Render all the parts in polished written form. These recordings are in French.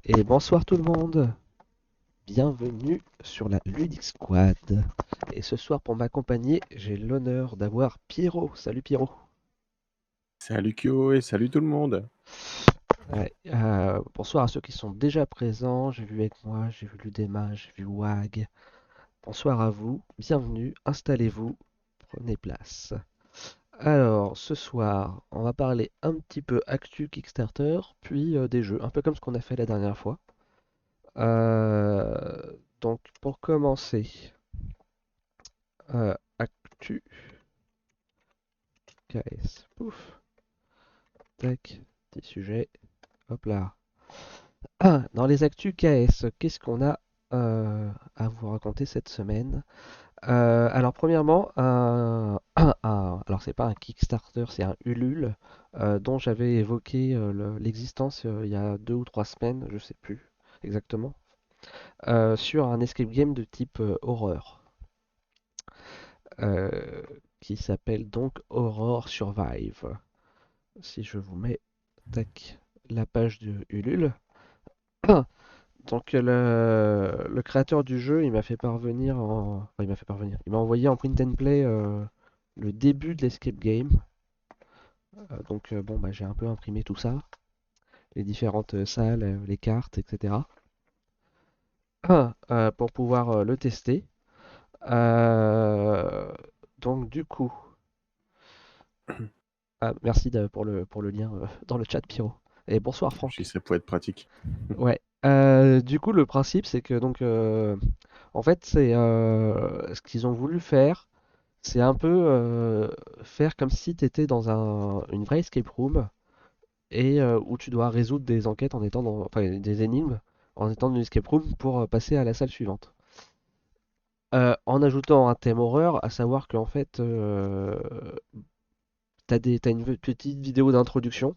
Et bonsoir tout le monde, bienvenue sur la Ludic Squad. Et ce soir pour m'accompagner, j'ai l'honneur d'avoir Pierrot. Salut Pierrot. Salut Kyo et salut tout le monde. Ouais, bonsoir à ceux qui sont déjà présents. J'ai vu avec moi, j'ai vu Ludema, j'ai vu Wag. Bonsoir à vous, bienvenue, installez-vous, prenez place. Alors, ce soir, on va parler un petit peu actu Kickstarter, puis des jeux, un peu comme ce qu'on a fait la dernière fois. Donc, pour commencer, actu KS. Pouf, tac, petit sujet. Hop là. Ah, dans les actus KS, qu'est-ce qu'on a à vous raconter cette semaine? Alors, premièrement, alors c'est pas un Kickstarter, c'est un Ulule dont j'avais évoqué l'existence il y a 2 ou 3 semaines, je sais plus exactement, sur un escape game de type horreur, euh, qui s'appelle donc Horror Survive. Si je vous mets, tac, la page de Ulule. Donc le créateur du jeu, il m'a fait parvenir enfin, il m'a fait parvenir. Il m'a envoyé en print and play le début de l'escape game. Donc bon bah j'ai un peu imprimé tout ça, les différentes salles, les cartes, etc. Pour pouvoir le tester. Euh, donc du coup, merci pour le lien dans le chat Pyro. Et bonsoir Si Franck. ça pouvait être pratique. Ouais. Du coup, le principe, c'est que donc, en fait, c'est ce qu'ils ont voulu faire, c'est un peu faire comme si tu étais dans une vraie escape room et où tu dois résoudre des enquêtes en étant enfin, des énigmes en étant dans une escape room pour passer à la salle suivante. En ajoutant un thème horreur, à savoir qu'en fait, t'as une petite vidéo d'introduction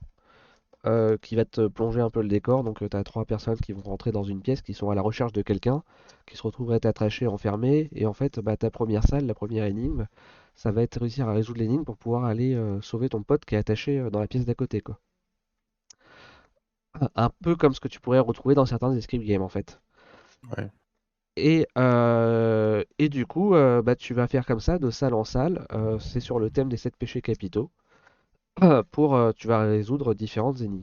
qui va te plonger un peu le décor. Donc, tu as 3 personnes qui vont rentrer dans une pièce, qui sont à la recherche de quelqu'un, qui se retrouveraient attachés, enfermés. Et en fait, bah, ta première salle, la première énigme, ça va être réussir à résoudre l'énigme pour pouvoir aller sauver ton pote qui est attaché dans la pièce d'à côté, quoi. Un peu comme ce que tu pourrais retrouver dans certains escape games, en fait. Ouais. Et du coup, bah, tu vas faire comme ça, de salle en salle. C'est sur le thème des 7 péchés capitaux. Tu vas résoudre différentes énigmes,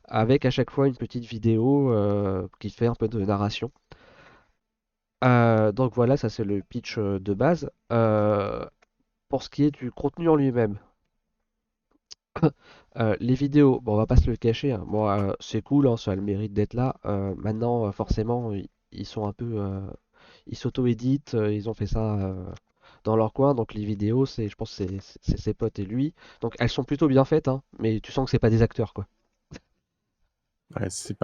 avec à chaque fois une petite vidéo qui fait un peu de narration. Donc voilà, ça c'est le pitch de base. Pour ce qui est du contenu en lui-même, les vidéos, bon, on va pas se le cacher, hein. Bon, c'est cool, hein, ça a le mérite d'être là. Maintenant, forcément, ils sont un peu, ils s'auto-éditent, ils ont fait ça dans leur coin. Donc les vidéos, je pense, que c'est ses potes et lui. Donc elles sont plutôt bien faites, hein, mais tu sens que c'est pas des acteurs, quoi. Ouais, c'est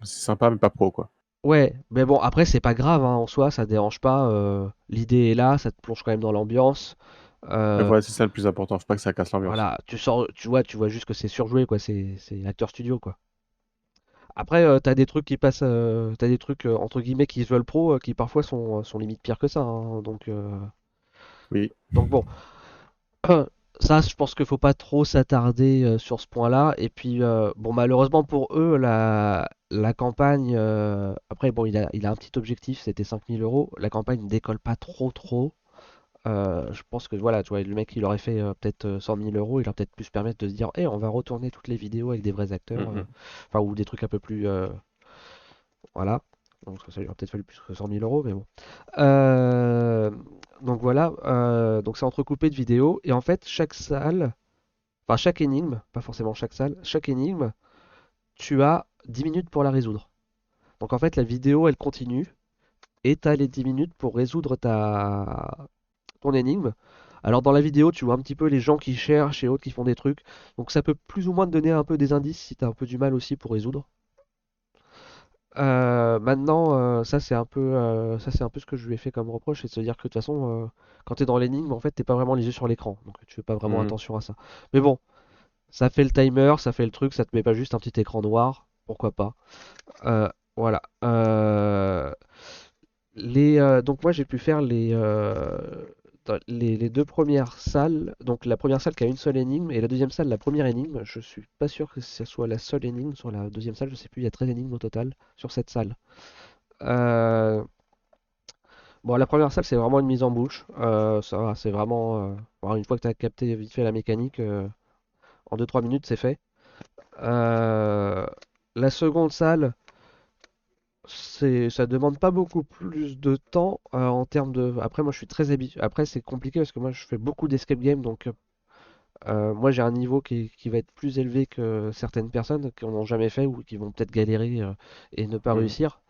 sympa mais pas pro quoi. Ouais, mais bon, après, c'est pas grave, hein, en soi, ça dérange pas. L'idée est là, ça te plonge quand même dans l'ambiance. Ouais, Euh, voilà, c'est ça le plus important, faut pas que ça casse l'ambiance. voilà, tu vois juste que c'est surjoué, quoi, c'est acteur studio, quoi. Après, t'as des trucs qui passent, t'as des trucs, entre guillemets, qui se veulent pro, qui parfois sont limite pires que ça, hein, Oui. donc bon, ça, je pense qu'il faut pas trop s'attarder sur ce point-là. Et puis, bon, malheureusement pour eux, la campagne, après, bon, il a un petit objectif, c'était 5 000 euros. La campagne ne décolle pas trop, trop. Je pense que voilà, tu vois, le mec, il aurait fait peut-être 100 000 euros, il aurait peut-être pu se permettre de se dire, on va retourner toutes les vidéos avec des vrais acteurs, Mm, mm. enfin, ou des trucs un peu plus, voilà. Donc ça lui aurait peut-être fallu plus que 100 000 euros, mais bon. Euh, donc voilà, donc c'est entrecoupé de vidéos, et en fait, chaque salle, enfin chaque énigme, pas forcément chaque salle, chaque énigme, tu as 10 minutes pour la résoudre. Donc en fait, la vidéo, elle continue, et tu as les 10 minutes pour résoudre ton énigme. Alors dans la vidéo, tu vois un petit peu les gens qui cherchent et autres qui font des trucs. Donc ça peut plus ou moins te donner un peu des indices si tu as un peu du mal aussi pour résoudre. Maintenant, ça c'est un peu ce que je lui ai fait comme reproche, c'est de se dire que de toute façon, quand tu es dans l'énigme, en fait, t'es pas vraiment les yeux sur l'écran, donc tu fais pas vraiment Mhm. attention à ça. Mais bon, ça fait le timer, ça fait le truc, ça te met pas juste un petit écran noir, pourquoi pas. Voilà. Donc moi j'ai pu faire dans les deux premières salles, donc la première salle qui a une seule énigme et la deuxième salle la première énigme, je suis pas sûr que ce soit la seule énigme sur la deuxième salle, je sais plus, il y a 13 énigmes au total sur cette salle. Euh, bon, la première salle c'est vraiment une mise en bouche, ça va, c'est vraiment, bon, une fois que tu as capté vite fait la mécanique, en 2-3 minutes c'est fait. Euh, la seconde salle, ça demande pas beaucoup plus de temps en termes de. Après, moi je suis très habitué. Après, c'est compliqué parce que moi je fais beaucoup d'escape game donc. Moi, j'ai un niveau qui va être plus élevé que certaines personnes qui n'en ont jamais fait ou qui vont peut-être galérer et ne pas Mhm. réussir.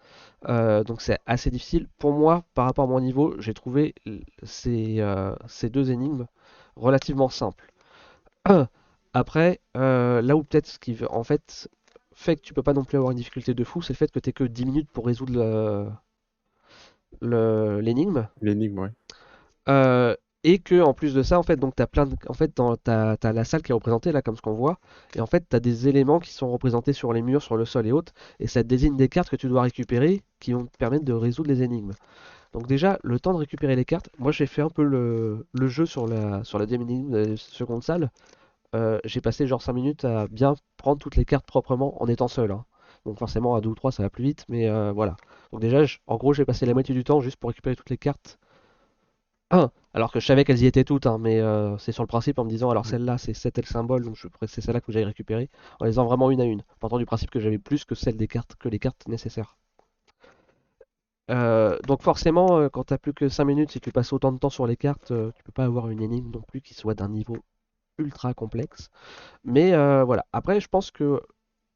Donc, c'est assez difficile. Pour moi, par rapport à mon niveau, j'ai trouvé ces deux énigmes relativement simples. Après, là où peut-être ce qui en fait fait que tu peux pas non plus avoir une difficulté de fou, c'est le fait que tu que 10 minutes pour résoudre l'énigme. L'énigme, ouais. Euh, et que en plus de ça, en fait, donc t'as plein de, en fait, t'as la salle qui est représentée là, comme ce qu'on voit, et en fait, t'as des éléments qui sont représentés sur les murs, sur le sol et autres, et ça te désigne des cartes que tu dois récupérer, qui vont te permettre de résoudre les énigmes. Donc déjà, le temps de récupérer les cartes, moi j'ai fait un peu le jeu sur la deuxième énigme de la seconde salle. J'ai passé genre 5 minutes à bien prendre toutes les cartes proprement en étant seul, hein. Donc forcément à 2 ou 3 ça va plus vite, mais voilà. Donc déjà, en gros, j'ai passé la moitié du temps juste pour récupérer toutes les cartes. Alors que je savais qu'elles y étaient toutes, hein, mais c'est sur le principe en me disant alors Mhm. celle-là c'est tel symbole, donc c'est celle-là que j'aille récupérer, en les faisant vraiment une à une. Partant du principe que j'avais plus que celle des cartes que les cartes nécessaires. Donc forcément, quand t'as plus que 5 minutes, si tu passes autant de temps sur les cartes, tu peux pas avoir une énigme non plus qui soit d'un niveau ultra complexe. Mais voilà. Après, je pense que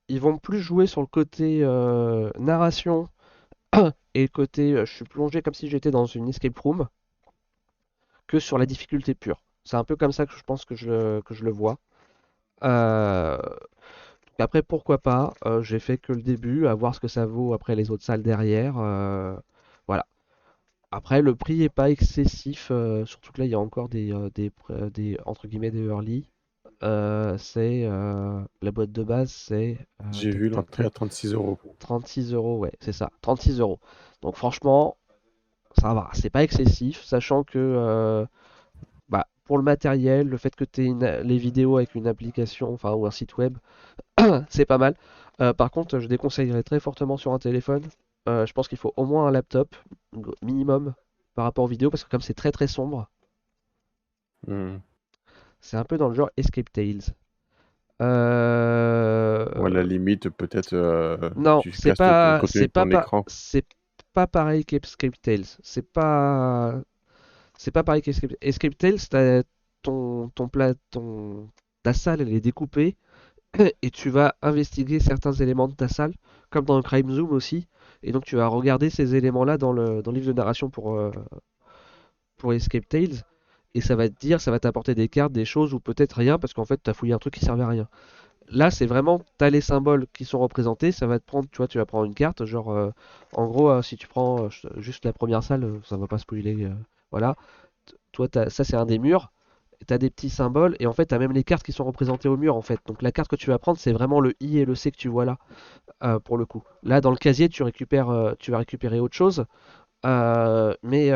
ils vont plus jouer sur le côté narration et le côté je suis plongé comme si j'étais dans une escape room que sur la difficulté pure. C'est un peu comme ça que je pense que je le vois. Euh, Après, pourquoi pas, j'ai fait que le début, à voir ce que ça vaut après les autres salles derrière. Voilà. Après, le prix est pas excessif, surtout que là, il y a encore des entre guillemets, des early. La boîte de base, c'est J'ai tac vu tac l'entrée à tac, 36 €. 36 euros, ouais, c'est ça, 36 euros. Donc franchement, ça va, c'est pas excessif, sachant que bah, pour le matériel, le fait que tu aies les vidéos avec une application, enfin, ou un site web, c'est pas mal. Par contre, je déconseillerais très fortement sur un téléphone. Je pense qu'il faut au moins un laptop, minimum, par rapport aux vidéos, parce que comme c'est très très sombre, Hmm. c'est un peu dans le genre Escape Tales. Euh, Ou à la limite, peut-être Non, tu casses le contenu de ton écran. c'est pas pareil qu'Escape Tales. C'est pas pareil Escape Tales. Ta salle, elle est découpée et tu vas investiguer certains éléments de ta salle, comme dans Crime Zoom aussi. Et donc tu vas regarder ces éléments-là dans le livre de narration pour Escape Tales. Et ça va te dire, ça va t'apporter des cartes, des choses ou peut-être rien, parce qu'en fait tu as fouillé un truc qui servait à rien. Là, c'est vraiment, tu as les symboles qui sont représentés, ça va te prendre, tu vois, tu vas prendre une carte, genre, en gros, si tu prends juste la première salle, ça va pas spoiler, voilà. Toi, ça c'est un des murs, tu as des petits symboles, et en fait, tu as même les cartes qui sont représentées au mur, en fait. Donc la carte que tu vas prendre, c'est vraiment le I et le C que tu vois là, pour le coup. Là, dans le casier, tu vas récupérer autre chose, mais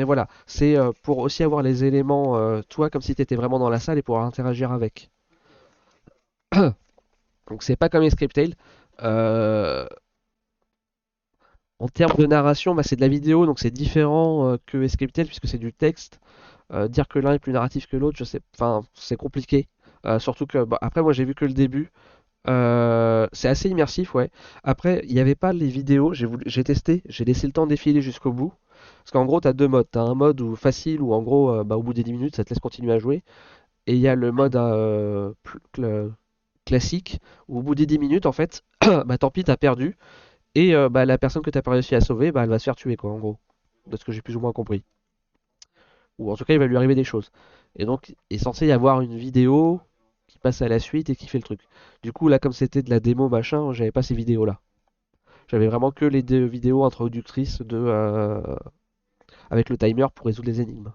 voilà, c'est pour aussi avoir les éléments, toi, comme si tu étais vraiment dans la salle et pouvoir interagir avec. Donc c'est pas comme Escape Tale. Euh, En termes de narration, bah, c'est de la vidéo, donc c'est différent que Escape Tale puisque c'est du texte. Dire que l'un est plus narratif que l'autre, je sais, enfin, c'est compliqué. Surtout que, bah, après, moi j'ai vu que le début. C'est assez immersif, ouais. Après, il n'y avait pas les vidéos, j'ai testé, j'ai laissé le temps défiler jusqu'au bout. Parce qu'en gros, tu as deux modes. Tu as un mode où facile, où en gros, bah, au bout des 10 minutes, ça te laisse continuer à jouer. Et il y a le mode classique, où au bout des 10 minutes, en fait, bah tant pis, t'as perdu. Et bah, la personne que t'as pas réussi à sauver, bah, elle va se faire tuer, quoi, en gros. De ce que j'ai plus ou moins compris. Ou en tout cas, il va lui arriver des choses. Et donc, il est censé y avoir une vidéo qui passe à la suite et qui fait le truc. Du coup, là, comme c'était de la démo, machin, j'avais pas ces vidéos-là. J'avais vraiment que les deux vidéos introductrices avec le timer pour résoudre les énigmes.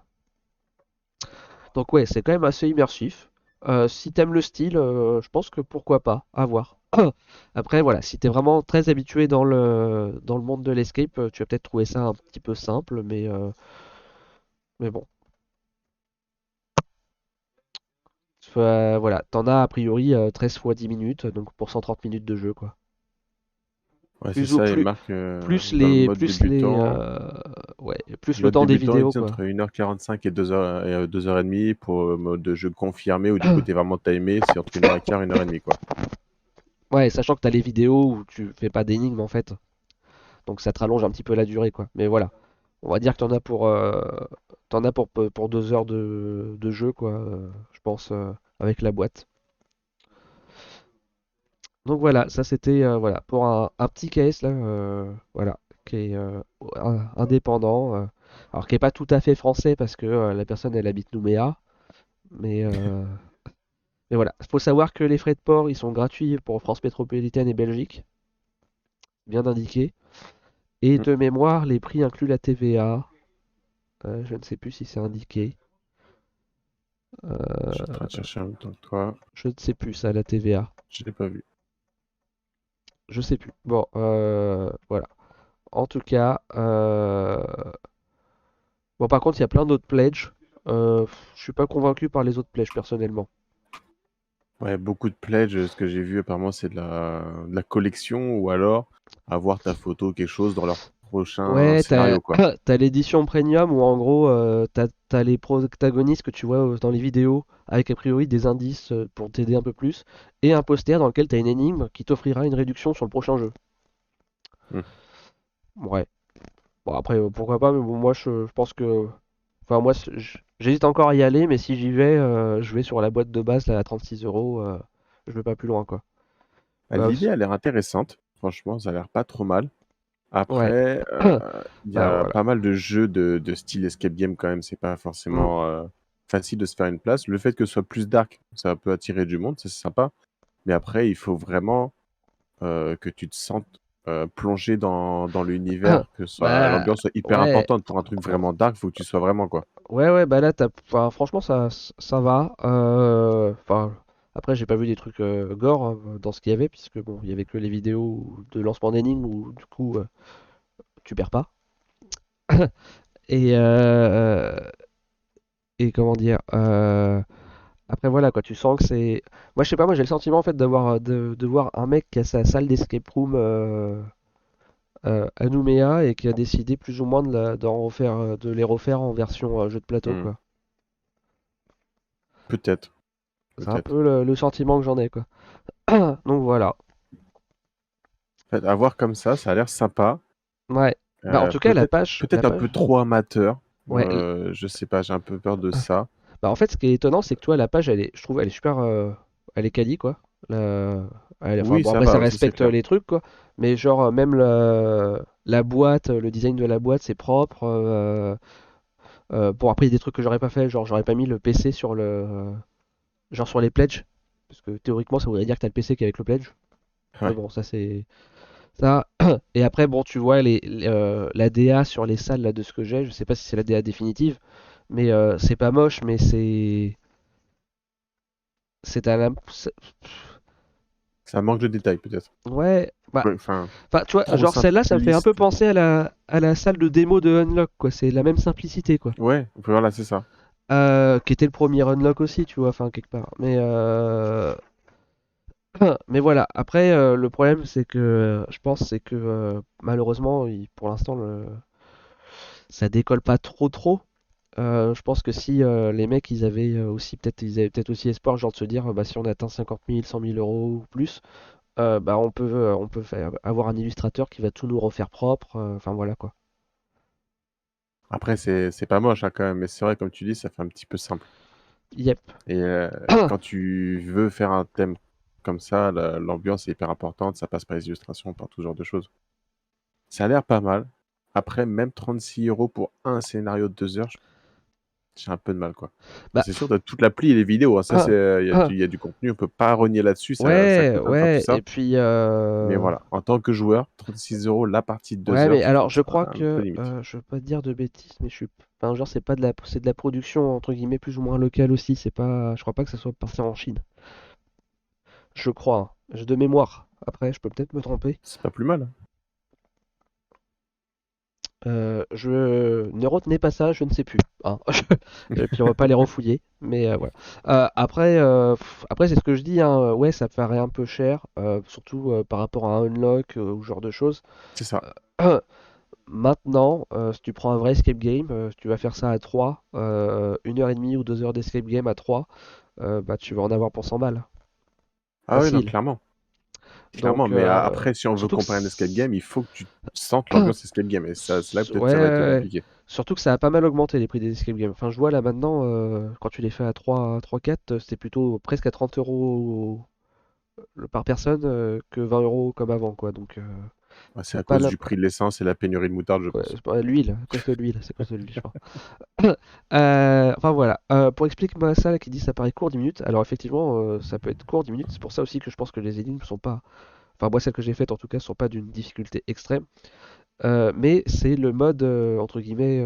Donc ouais, c'est quand même assez immersif. Si t'aimes le style, je pense que pourquoi pas, à voir. Après, voilà, si t'es vraiment très habitué dans le monde de l'escape, tu vas peut-être trouver ça un petit peu simple, mais bon. Voilà, t'en as a priori 13 fois 10 minutes, donc pour 130 minutes de jeu, quoi. Ouais, c'est Plus ou ça, il plus, marque plus dans le les, mode plus les, débutant. ouais, plus le Mode temps des débutant, il vidéos, dit quoi. entre 1h45 et 2h, et 2h30. Pour mode de jeu confirmé, où du coup, t'es vraiment timé, c'est entre 1h15 et 1h30, quoi. Ouais, sachant que t'as les vidéos où tu fais pas d'énigmes en fait, donc ça te rallonge un petit peu la durée, quoi. Mais voilà, on va dire que t'en as pour 2 heures de jeu, quoi, je pense, avec la boîte. Donc voilà, ça c'était voilà pour un petit case là, voilà, qui est indépendant, alors qui est pas tout à fait français parce que la personne elle habite Nouméa, mais euh, mais voilà, il faut savoir que les frais de port ils sont gratuits pour France métropolitaine et Belgique, bien indiqué, et Hmm. de mémoire les prix incluent la TVA, je ne sais plus si c'est indiqué, Je suis en euh, train de chercher en même temps que toi. je ne sais plus ça la TVA, Je l'ai pas vu. je sais plus. Bon, voilà. En tout cas, bon, par contre, il y a plein d'autres pledges. Je suis pas convaincu par les autres pledges personnellement. Ouais, beaucoup de pledges. Ce que j'ai vu, apparemment, c'est de la collection, ou alors avoir ta photo, quelque chose dans leur prochain Ouais, scénario, quoi. t'as l'édition premium où en gros, t'as les protagonistes que tu vois dans les vidéos avec a priori des indices pour t'aider un peu plus et un poster dans lequel t'as une énigme qui t'offrira une réduction sur le prochain jeu. Hmm. Ouais. Bon, après, pourquoi pas, mais bon, moi je pense que. Enfin, moi j'hésite encore à y aller, mais si j'y vais, je vais sur la boîte de base là, à 36 euros. Je vais pas plus loin, quoi. Ah, Euh, l'idée a l'air intéressante. Franchement, ça a l'air pas trop mal. ouais. Après, il y Bah, a voilà. pas mal de jeux de style escape game quand même. C'est pas Mm. forcément facile de se faire une place. Le fait que ce soit plus dark, ça peut attirer du monde, ça, c'est sympa. Mais après, il faut vraiment que tu te sentes plongé dans l'univers, que Bah, l'ambiance soit hyper ouais. importante. Pour un truc vraiment dark, il faut que tu sois vraiment, quoi. Ouais, bah là, enfin, franchement, ça va. Enfin, après, j'ai pas vu des trucs gore hein, dans ce qu'il y avait, puisque bon, il y avait que les vidéos de lancement d'énigmes où du coup, tu perds pas. Et, et comment dire, après, voilà, quoi, tu sens que c'est. Moi, je sais pas, moi, j'ai le sentiment en fait de voir un mec qui a sa salle d'escape room à Nouméa et qui a décidé plus ou moins de les refaire en version jeu de plateau, Hmm. quoi. Peut-être, C'est un peut-être. peu le sentiment que j'en ai, quoi. Donc voilà. En fait, à voir comme ça a l'air sympa. Ouais. Bah en tout cas Peut-être, la peut-être un peu page. trop amateur. Ouais. Je sais pas, j'ai un peu peur de ça. Bah en fait ce qui est étonnant c'est que toi la page je trouve elle est super elle est quali quoi. Enfin Oui, bon ça après ça va, ça c'est respecte clair. les trucs quoi. Mais genre même la boîte, le design de la boîte c'est propre. Bon après il y a des trucs que j'aurais pas fait, genre j'aurais pas mis le PC sur genre sur les pledges. Parce que théoriquement ça voudrait dire que t'as le PC qui est avec le pledge. Mais Ouais. bon ça c'est. Ça. Et après, bon, tu vois la DA sur les salles là, de ce que j'ai. Je sais pas si c'est la DA définitive, mais c'est pas moche, mais c'est à la. Ça manque de détails, peut-être. Ouais, bah, Ouais, enfin, enfin, tu vois, trop genre celle-là, ça me fait un peu simpliste. penser à la salle de démo de Unlock, quoi. C'est la même simplicité, quoi. Ouais, voilà, c'est ça. Qui était le premier Unlock aussi, tu vois, enfin, quelque part. Mais voilà, après, le problème, c'est que je pense, c'est que malheureusement, pour l'instant, ça décolle pas trop. Je pense que si les mecs ils avaient peut-être aussi espoir genre de se dire bah si on atteint 50 000, 100 000 euros ou plus, bah on peut avoir un illustrateur qui va tout nous refaire propre. Enfin voilà quoi. Après, c'est pas moche, hein, quand même, mais c'est vrai, comme tu dis, ça fait un petit peu simple. Yep. Et quand tu veux faire un thème comme ça, l'ambiance est hyper importante, ça passe par les illustrations, par tout ce genre de choses. Ça a l'air pas mal. Après, même 36 € pour un scénario de 2 heures, j'ai un peu de mal, quoi. Bah C'est sûr, t'as toute l'appli et les vidéos, hein. Ça, il y a du contenu, on peut pas renier là-dessus, ça coûte de faire tout ouais ça. et puis Mais voilà, en tant que joueur, 36 € la partie de deux ouais heures, mais je alors trouve je ça crois un peu que limite. je veux pas te dire de bêtises mais je suis enfin genre c'est de la production entre guillemets plus ou moins locale aussi, c'est pas je crois pas que ça soit parti en Chine. Je crois, hein. De mémoire. Après je peux peut-être me tromper. C'est pas plus mal, hein. Je ne retenez pas ça, je ne sais plus, hein. Et puis on va pas les refouiller, mais voilà. Après c'est ce que je dis, hein, ouais, ça paraît un peu cher, surtout par rapport à un unlock ou ce genre de choses. C'est ça. Maintenant, si tu prends un vrai escape game, si tu vas faire ça à 3, 1 heure et demie ou 2 heures d'escape game à 3, bah tu vas en avoir pour 100 balles. Ah oui, non, Facile. clairement. Clairement, Donc, mais après, si on veut surtout que comprendre un escape game, il faut que tu sentes l'ambiance escape game. Et ça, c'est là que peut-être ouais, ça va être ouais, ouais. compliqué. Surtout que ça a pas mal augmenté les prix des escape games. Enfin, je vois là maintenant, quand tu les fais à 3 4, c'était plutôt presque à 30 euros par personne que 20 euros comme avant, quoi. Donc, Ouais, c'est c'est à pas cause la. du prix de l'essence et la pénurie de moutarde, je Ouais, pense. c'est pas l'huile, à cause de l'huile, c'est à cause de l'huile, je crois. Enfin voilà, pour expliquer moi ça là, qui dit ça paraît court 10 minutes, alors effectivement ça peut être court 10 minutes, c'est pour ça aussi que je pense que les énigmes sont pas, enfin moi celles que j'ai faites en tout cas sont pas d'une difficulté extrême. Mais c'est le mode entre guillemets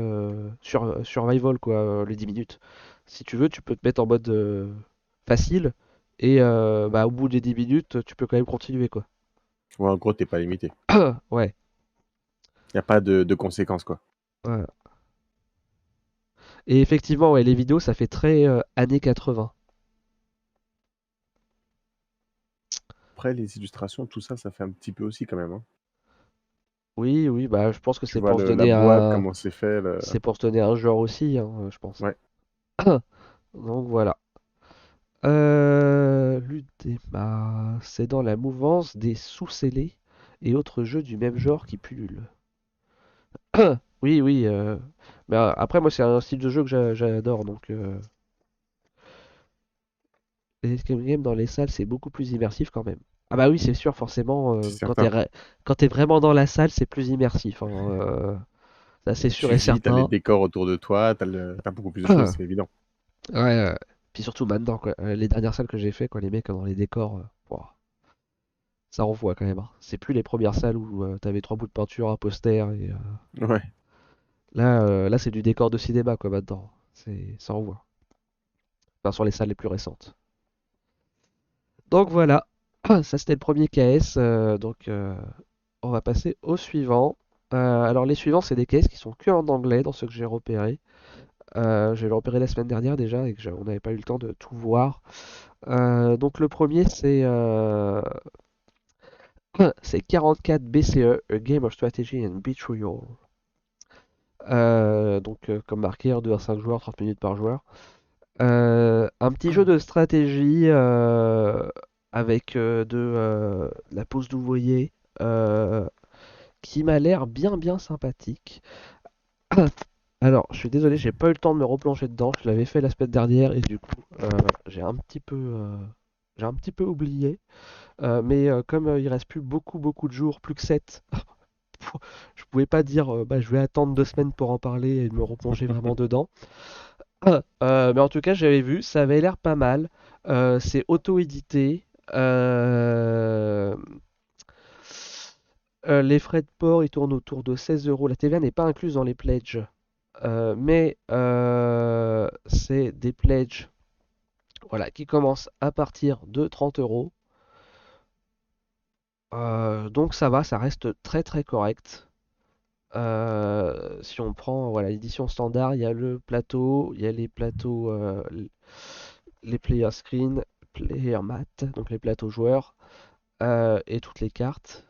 survival quoi, les 10 minutes. Si tu veux, tu peux te mettre en mode facile et bah, au bout des 10 minutes, tu peux quand même continuer quoi. Ouais, en gros, t'es pas limité. Ouais, Il n'y a pas de conséquences, quoi. voilà. Et effectivement, ouais, les vidéos, ça fait très années 80. Après, les illustrations, tout ça, ça fait un petit peu aussi quand même, hein. Oui, oui, bah je pense que Tu c'est vois pour se la donner boîte, un, comment c'est fait. c'est pour se donner un genre aussi, hein, je pense. Ouais, Donc voilà. L'UDEMA, c'est dans la mouvance des sous-scellés et autres jeux du même genre qui pullulent. Oui, oui. Mais après, moi, c'est un style de jeu que j'adore. Donc, les escape games dans les salles, c'est beaucoup plus immersif quand même. Ah bah oui, c'est sûr, forcément, c'est certain. quand t'es vraiment dans la salle, c'est plus immersif, hein, ça, c'est sûr Tu et vis, t'as les certain. décors autour de toi, t'as beaucoup plus de choses, c'est évident. Ouais, puis surtout maintenant, quoi. Les dernières salles que j'ai fait, quoi, les mecs dans les décors, ouah, ça renvoie quand même, hein. C'est plus les premières salles où t'avais trois bouts de peinture, un poster, et Ouais, là c'est du décor de cinéma, quoi, maintenant. Ça renvoie. Enfin, sur les salles les plus récentes. Donc voilà, ça c'était le premier KS, donc on va passer au suivant. Alors les suivants, c'est des KS qui sont que en anglais, dans ceux que j'ai repérés. J'ai repéré la semaine dernière déjà, et que on n'avait pas eu le temps de tout voir. Donc le premier, c'est 44 BCE, A Game of Strategy and Betrayal. Comme marqué, hein, 2 à 5 joueurs, 30 minutes par joueur. Un petit jeu de stratégie avec la pose d'ouvrier qui m'a l'air bien bien sympathique. Alors, je suis désolé, j'ai pas eu le temps de me replonger dedans. Je l'avais fait la semaine dernière et du coup, j'ai un petit peu, j'ai un petit peu oublié. Mais comme il reste plus beaucoup beaucoup de jours, plus que 7, je pouvais pas dire bah, je vais attendre 2 semaines pour en parler et me replonger vraiment dedans. Mais en tout cas, j'avais vu, ça avait l'air pas mal. C'est auto-édité. Euh, les frais de port, ils tournent autour de 16 euros. La TVA n'est pas incluse dans les pledges. Mais c'est des pledges voilà, qui commencent à partir de 30 euros. Donc ça va, ça reste très très correct. Si on prend voilà, l'édition standard, il y a le plateau, il y a les plateaux, les player screen, player mat, donc les plateaux joueurs, et toutes les cartes,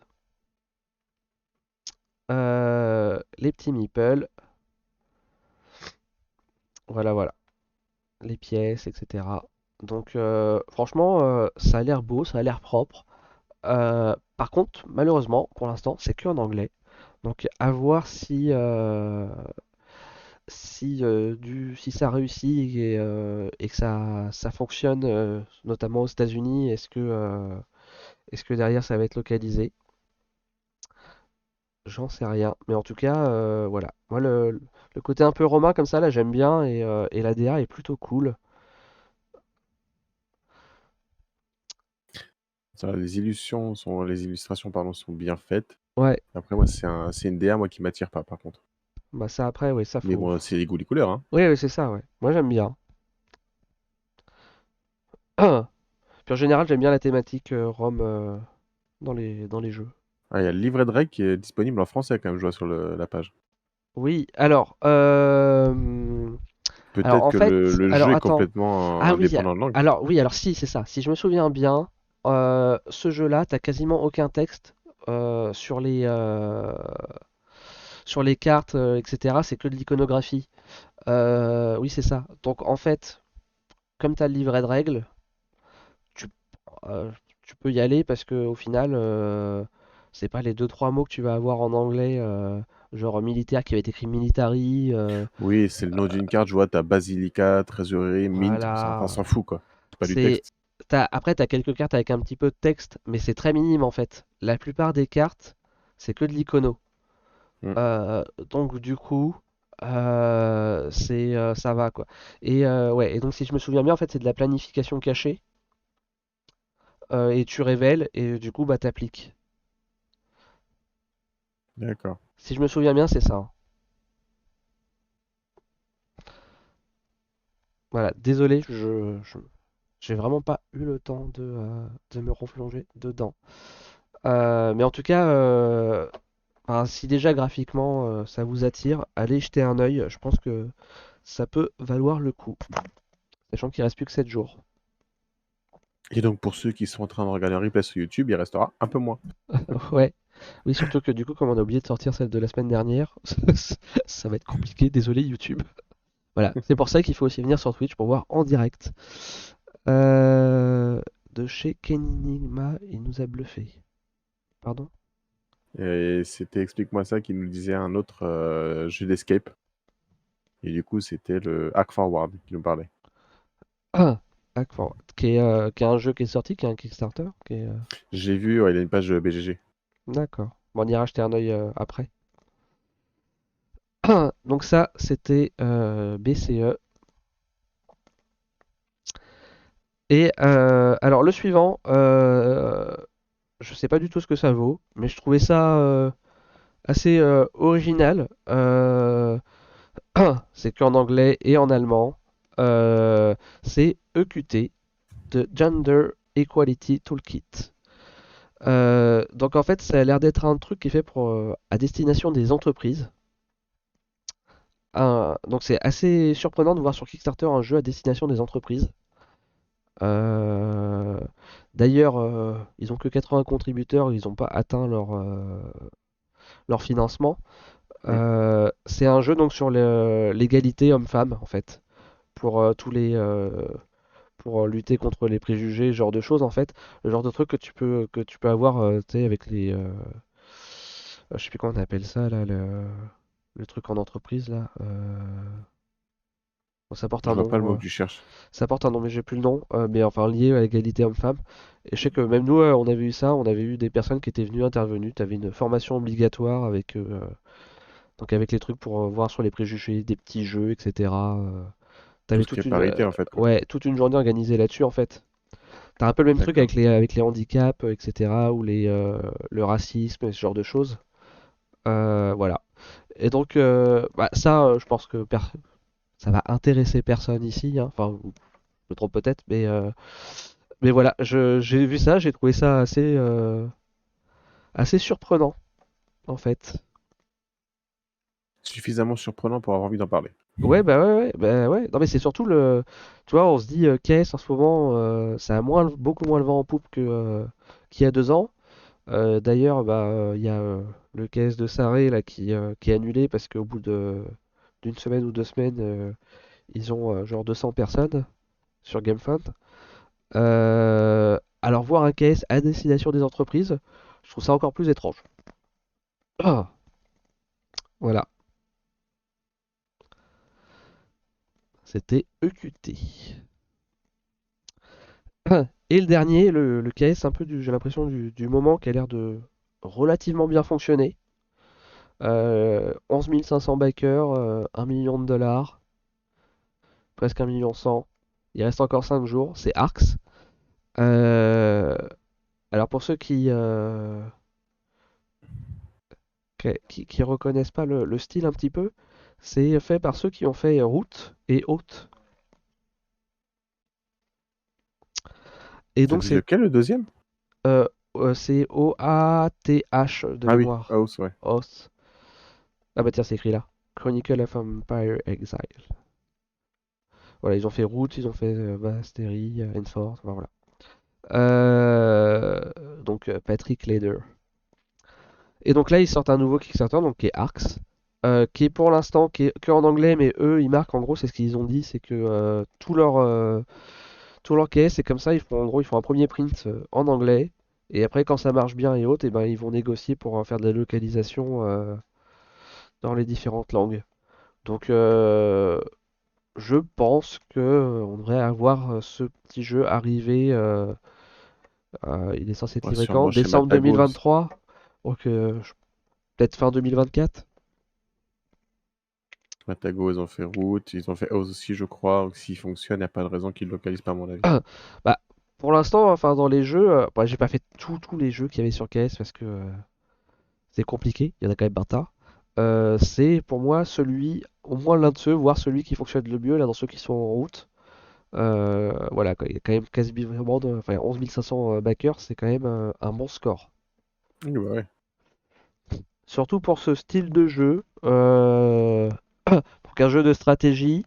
les petits meeples, voilà voilà, les pièces, etc. Donc franchement, ça a l'air beau, ça a l'air propre. Par contre, malheureusement, pour l'instant, c'est que en anglais. Donc à voir si ça réussit et que ça fonctionne, notamment aux États-Unis, est-ce que derrière ça va être localisé? J'en sais rien. Mais en tout cas, voilà. Moi, le côté un peu romain comme ça, là, j'aime bien et la DA est plutôt cool. Les illustrations, pardon, sont bien faites. Ouais, Après, moi, c'est une DA, moi, qui m'attire pas, par contre. bah ça après, oui, ça Mais faut. bon, c'est les goûts, les couleurs, hein. Oui, oui, c'est ça, ouais. Moi, j'aime bien. Puis en général, j'aime bien la thématique Rome dans les jeux. Ah, il y a le livret de règles qui est disponible en français, quand même, je vois sur la page. Oui, alors Peut-être en que fait, le alors jeu est attends. complètement Ah oui, indépendant de langue. alors oui, alors si, c'est ça. Si je me souviens bien, ce jeu-là, t'as quasiment aucun texte sur les cartes, etc. C'est que de l'iconographie. Oui, c'est ça. Donc en fait, comme t'as le livret de règles, tu, euh, tu peux y aller parce que au final, c'est pas les deux trois mots que tu vas avoir en anglais, genre militaire qui va être écrit military. Oui, c'est le nom d'une carte, je vois, t'as Basilica, Trésorerie, Mint, on Voilà. s'en fout, quoi. C'est pas du C'est texte. Après, tu as quelques cartes avec un petit peu de texte, mais c'est très minime en fait. La plupart des cartes, c'est que de l'icono. Hmm. Donc du coup, ça va quoi. Et ouais, et donc si je me souviens bien, en fait, c'est de la planification cachée et tu révèles et du coup, bah t'appliques. D'accord. Si je me souviens bien, c'est ça, hein. Voilà. Désolé, j'ai vraiment pas eu le temps de me replonger dedans. Mais en tout cas, enfin, si déjà graphiquement ça vous attire, allez jeter un œil. Je pense que ça peut valoir le coup, sachant qu'il reste plus que 7 jours. Et donc, pour ceux qui sont en train de regarder un replay sur YouTube, il restera un peu moins. Ouais, oui, surtout que du coup, comme on a oublié de sortir celle de la semaine dernière, ça va être compliqué. Désolé YouTube. Voilà, c'est pour ça qu'il faut aussi venir sur Twitch pour voir en direct. Euh, de chez Kenigma, il nous a bluffé. Pardon? Et c'était Explique-moi ça qui nous disait un autre jeu d'escape. Et du coup, c'était le Hack Forward qui nous parlait. Ah, d'accord. Qui est un jeu qui est sorti, qui est un Kickstarter, J'ai vu, ouais, il a une page BGG. D'accord. Bon, on ira jeter un œil après. Donc ça, c'était BCE. Et alors le suivant, je sais pas du tout ce que ça vaut, mais je trouvais ça assez original. C'est qu'en anglais et en allemand. C'est EQT, de Gender Equality Toolkit. Donc en fait, ça a l'air d'être un truc qui est fait à destination des entreprises. Donc c'est assez surprenant de voir sur Kickstarter un jeu à destination des entreprises. Euh, D'ailleurs, ils ont que 80 contributeurs, ils n'ont pas atteint leur financement. Hmm. C'est un jeu donc sur l'égalité homme-femme en fait, pour pour lutter contre les préjugés, ce genre de choses en fait, le genre de truc que tu peux avoir, tu sais, avec je sais plus comment on appelle ça là, le truc en entreprise là. Bon, ça porte Je un vois pas le nom. mot que tu cherches. Ça porte un nom, mais j'ai plus le nom, mais enfin lié à l'égalité homme-femme. Et je sais que même nous, on avait eu ça, on avait eu des personnes qui étaient venues intervenues. Tu avais une formation obligatoire donc avec les trucs pour voir sur les préjugés, des petits jeux, etc. Tout T'avais ce qui est parité, en fait, quoi. ouais, toute une journée organisée là-dessus en fait. T'as un peu le même truc D'accord. avec les handicaps, etc. ou le racisme, et ce genre de choses. Voilà. Et donc, bah, ça, je pense que ça va intéresser personne ici, hein. Enfin, je me trompe peut-être, mais voilà, j'ai vu ça, j'ai trouvé ça assez surprenant, en fait. Suffisamment surprenant pour avoir envie d'en parler. Ouais, bah ouais. Non, mais c'est surtout tu vois, on se dit, KS en ce moment, ça a beaucoup moins le vent en poupe qu'il y a 2 ans. D'ailleurs, bah, il y a le KS de Sarré là qui est annulé parce qu'au bout d'une semaine ou 2 semaines, ils ont genre 200 personnes sur GameFound. Alors voir un KS à destination des entreprises, je trouve ça encore plus étrange. Ah, voilà, c'était EQT. Et le dernier, le KS un peu j'ai l'impression du moment qui a l'air de relativement bien fonctionner. 11 500 backers, 1 million de dollars, presque 1 million 100. Il reste encore 5 jours, c'est Arx. Euh, alors pour ceux qui reconnaissent pas le style un petit peu, c'est fait par ceux qui ont fait Route et Haute. Et T'as donc dit lequel, le deuxième? euh, c'est OATH de Ah oui, mémoire. House, ouais. Oath. Ah bah tiens, c'est écrit là. Chronicle of Empire Exile. Voilà, ils ont fait Root, ils ont fait Mastery, Enforce, enfin, voilà. Donc Patrick Leder. Et donc là, ils sortent un nouveau Kickstarter, donc qui est Arx, qui est pour l'instant qui est que en anglais, mais eux, ils marquent en gros, c'est ce qu'ils ont dit, c'est que tout leur caisse, c'est comme ça, en gros, ils font un premier print en anglais, et après, quand ça marche bien et autres, et ben, ils vont négocier pour faire de la localisation dans les différentes langues. Donc, je pense que on devrait avoir ce petit jeu arrivé. Il est censé être Ouais, livré quand? sûrement chez Décembre Matago. 2023? Donc, peut-être fin 2024? Matago, ils ont fait Route, ils ont fait Oz aussi, je crois. Donc, s'il fonctionne, il n'y a pas de raison qu'ils le localisent pas, à mon avis. Bah, pour l'instant, enfin, dans les jeux, bah, j'ai pas fait tous les jeux qu'il y avait sur KS parce que c'est compliqué. Il y en a quand même un tas. C'est pour moi celui, au moins l'un de ceux, voire celui qui fonctionne le mieux là dans ceux qui sont en route. Voilà, quoi, il y a quand même quasiment enfin, 11 500 backers, c'est quand même un bon score. Oui, bah ouais. Surtout pour ce style de jeu, pour qu'un jeu de stratégie,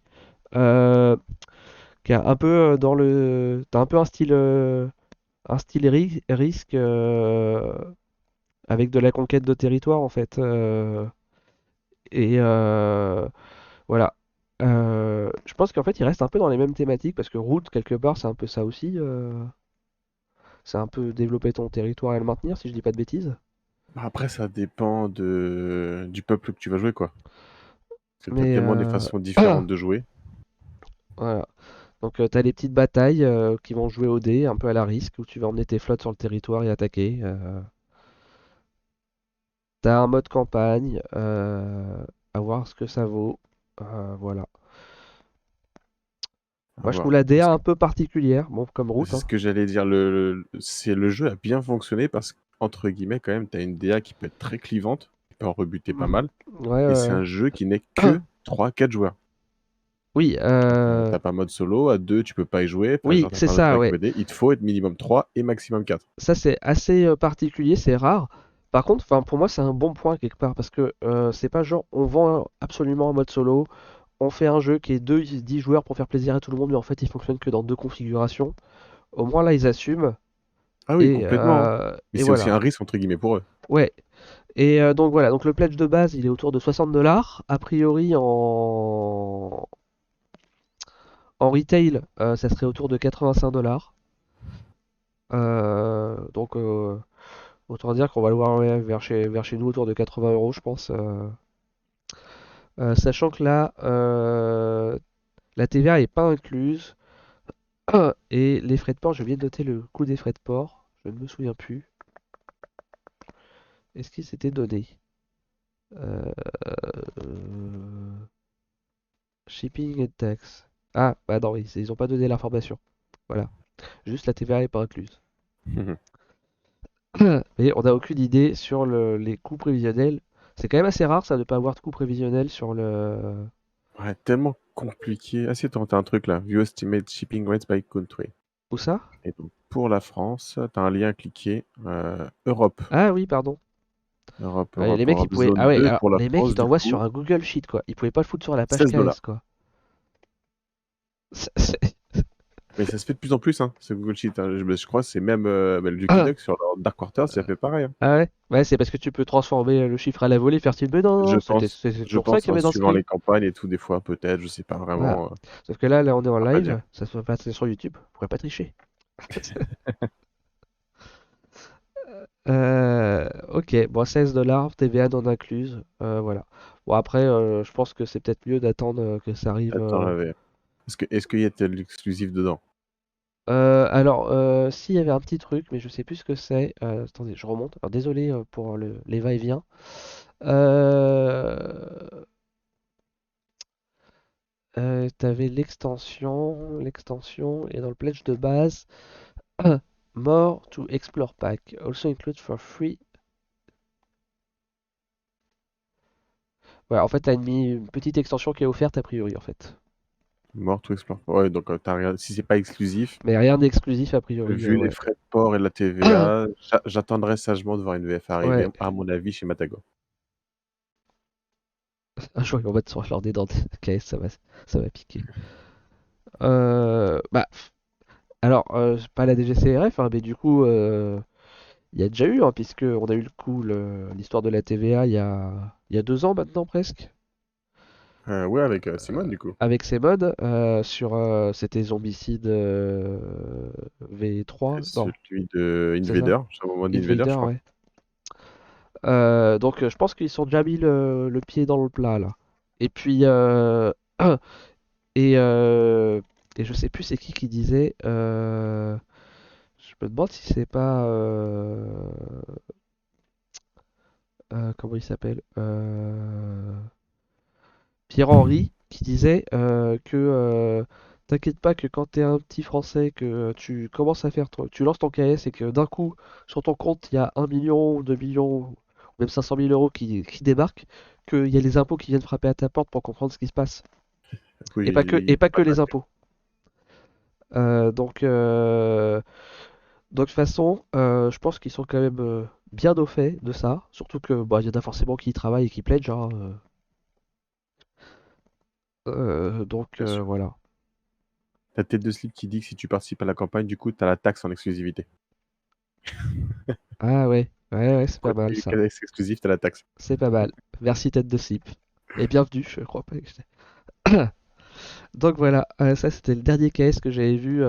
euh, qui est un peu dans le, t'as un peu un style risque avec de la conquête de territoire en fait. Et voilà. Je pense qu'en fait, il reste un peu dans les mêmes thématiques parce que Root, quelque part, c'est un peu ça aussi. C'est un peu développer ton territoire et le maintenir, si je dis pas de bêtises. Bah, après, ça dépend du peuple que tu vas jouer, quoi. Parce que t'as Mais tellement des façons différentes de jouer. voilà. Donc, t'as les petites batailles qui vont jouer au dé, un peu à la risque, où tu vas emmener tes flottes sur le territoire et attaquer. T'as un mode campagne, à voir ce que ça vaut. Voilà. À Moi, je trouve voir. la DA un peu particulière, bon, comme Root, C'est hein. ce que j'allais dire. C'est le jeu a bien fonctionné parce qu'entre guillemets, quand même, t'as une DA qui peut être très clivante, qui peut en rebuter pas Mhm. mal. Ouais, Et c'est ouais. un jeu qui n'est que 3-4 joueurs. Oui, T'as pas mode solo, à 2 tu peux pas y jouer, enfin, oui, genre t'as c'est pas d'autres ça, ouais. activités. Il te faut être minimum 3 et maximum 4. Ça, c'est assez particulier, c'est rare. Par contre, enfin, pour moi, c'est un bon point quelque part parce que c'est pas genre on vend absolument en mode solo, on fait un jeu qui est 10 joueurs pour faire plaisir à tout le monde, mais en fait, il fonctionne que dans deux configurations. Au moins là, ils assument Ah oui, complètement, hein. Mais et c'est aussi voilà. un risque entre guillemets pour eux. Ouais. Et donc voilà, donc le pledge de base, il est autour de 60 $. A priori, en retail, ça serait autour de 85 $. Donc autant dire qu'on va le voir ouais, vers chez nous autour de 80 €, je pense. Sachant que là, la TVA est pas incluse. Et les frais de port, je viens de noter le coût des frais de port. Je ne me souviens plus. Est-ce qu'il s'était donné? Euh, Shipping and tax. Ah, bah non, oui, ils ont pas donné l'information. Voilà. Juste la TVA est pas incluse. Mais on n'a aucune idée sur les coûts prévisionnels. C'est quand même assez rare ça de ne pas avoir de coûts prévisionnels sur le. Ouais, tellement compliqué. Ah si, attends, t'as un truc là. View estimate shipping rates by country. Où ça? Et donc, pour la France, t'as un lien à cliquer. Europe. Ah oui, pardon. Europe, Ah, les Europe, mecs, ils Europe. pouvaient. Ah Zone ouais, 2 alors pour la les mecs, ils France, du t'envoient sur coup, un Google Sheet, quoi. Ils pouvaient pas le foutre sur la page 16 KS, dollars. quoi. Mais ça se fait de plus en plus, hein, ce Google Sheet, hein. Je crois que c'est même bah, le Lucky Ah Duck sur leur Dark Quarters, ça fait pareil, hein. ah ouais? Ouais, c'est parce que tu peux transformer le chiffre à la volée, faire style, mais non, non, Je non, pense, c'est je toujours ça pense, qu'il y en avait dans le suivant les script. campagnes et tout, des fois, peut-être, je sais pas Voilà. vraiment, Sauf que là, on est en on va pas dire. live, ça se passe sur YouTube, on pourrait pas tricher. Ok, bon, 16 $, TVA non incluse, voilà. Bon, après, je pense que c'est peut-être mieux d'attendre que ça arrive. Attends, est-ce qu'il y a de l'exclusif dedans? Alors, s'il y avait un petit truc, mais je sais plus ce que c'est. Attendez, je remonte. Alors, désolé pour les va-et-vient. Euh, T'avais l'extension, et dans le pledge de base, More to Explore Pack, also include for free. Ouais, en fait, t'as une petite extension qui est offerte a priori, en fait. Mort to Explore. Ouais, donc si c'est pas exclusif, Mais rien d'exclusif a priori, vu les ouais. frais de port et la TVA, j'attendrai sagement de voir une VF arriver, Ouais. à mon avis, chez Matago. Un jour, ils vont mettre sur leur nez dans des caisses, ça va piquer. Bah, alors, c'est pas la DGCRF, hein, mais du coup, il y a déjà eu, hein, puisque on a eu le coup, l'histoire de la TVA il y a 2 ans maintenant presque, Ouais, avec Simone, du coup. avec ces mods sur, c'était Zombicide V3, non, Celui de c'est ça, Invader, c'est au moment d'Invader, Invader, je crois. ouais. Donc, je pense qu'ils sont déjà mis le pied dans le plat là. Et puis, et, euh, et je sais plus c'est qui disait. Je me demande si c'est pas. Comment il s'appelle? Pierre-Henri qui disait que t'inquiète pas que quand t'es un petit Français, que tu commences à faire. Tu lances ton KS et que d'un coup, sur ton compte, il y a 1 million, 2 millions, ou même 500 000 euros qui débarquent, qu'il y a les impôts qui viennent frapper à ta porte pour comprendre ce qui se passe. Oui, Et pas pas que de les masque. impôts. Euh, donc, euh, donc, de toute façon, je pense qu'ils sont quand même bien au fait de ça. Surtout que bah, il y en a forcément qui y travaillent et qui pledge, hein. Donc Bien sûr. voilà. La tête de slip qui dit que si tu participes à la campagne, du coup, tu as la taxe en exclusivité. Ah ouais, ouais, ouais, c'est pas Quand mal tu es ça. KS exclusif, tu as la taxe. C'est pas mal. Merci tête de slip. Et bienvenue, je crois pas que Donc voilà, ça c'était le dernier KS que j'avais vu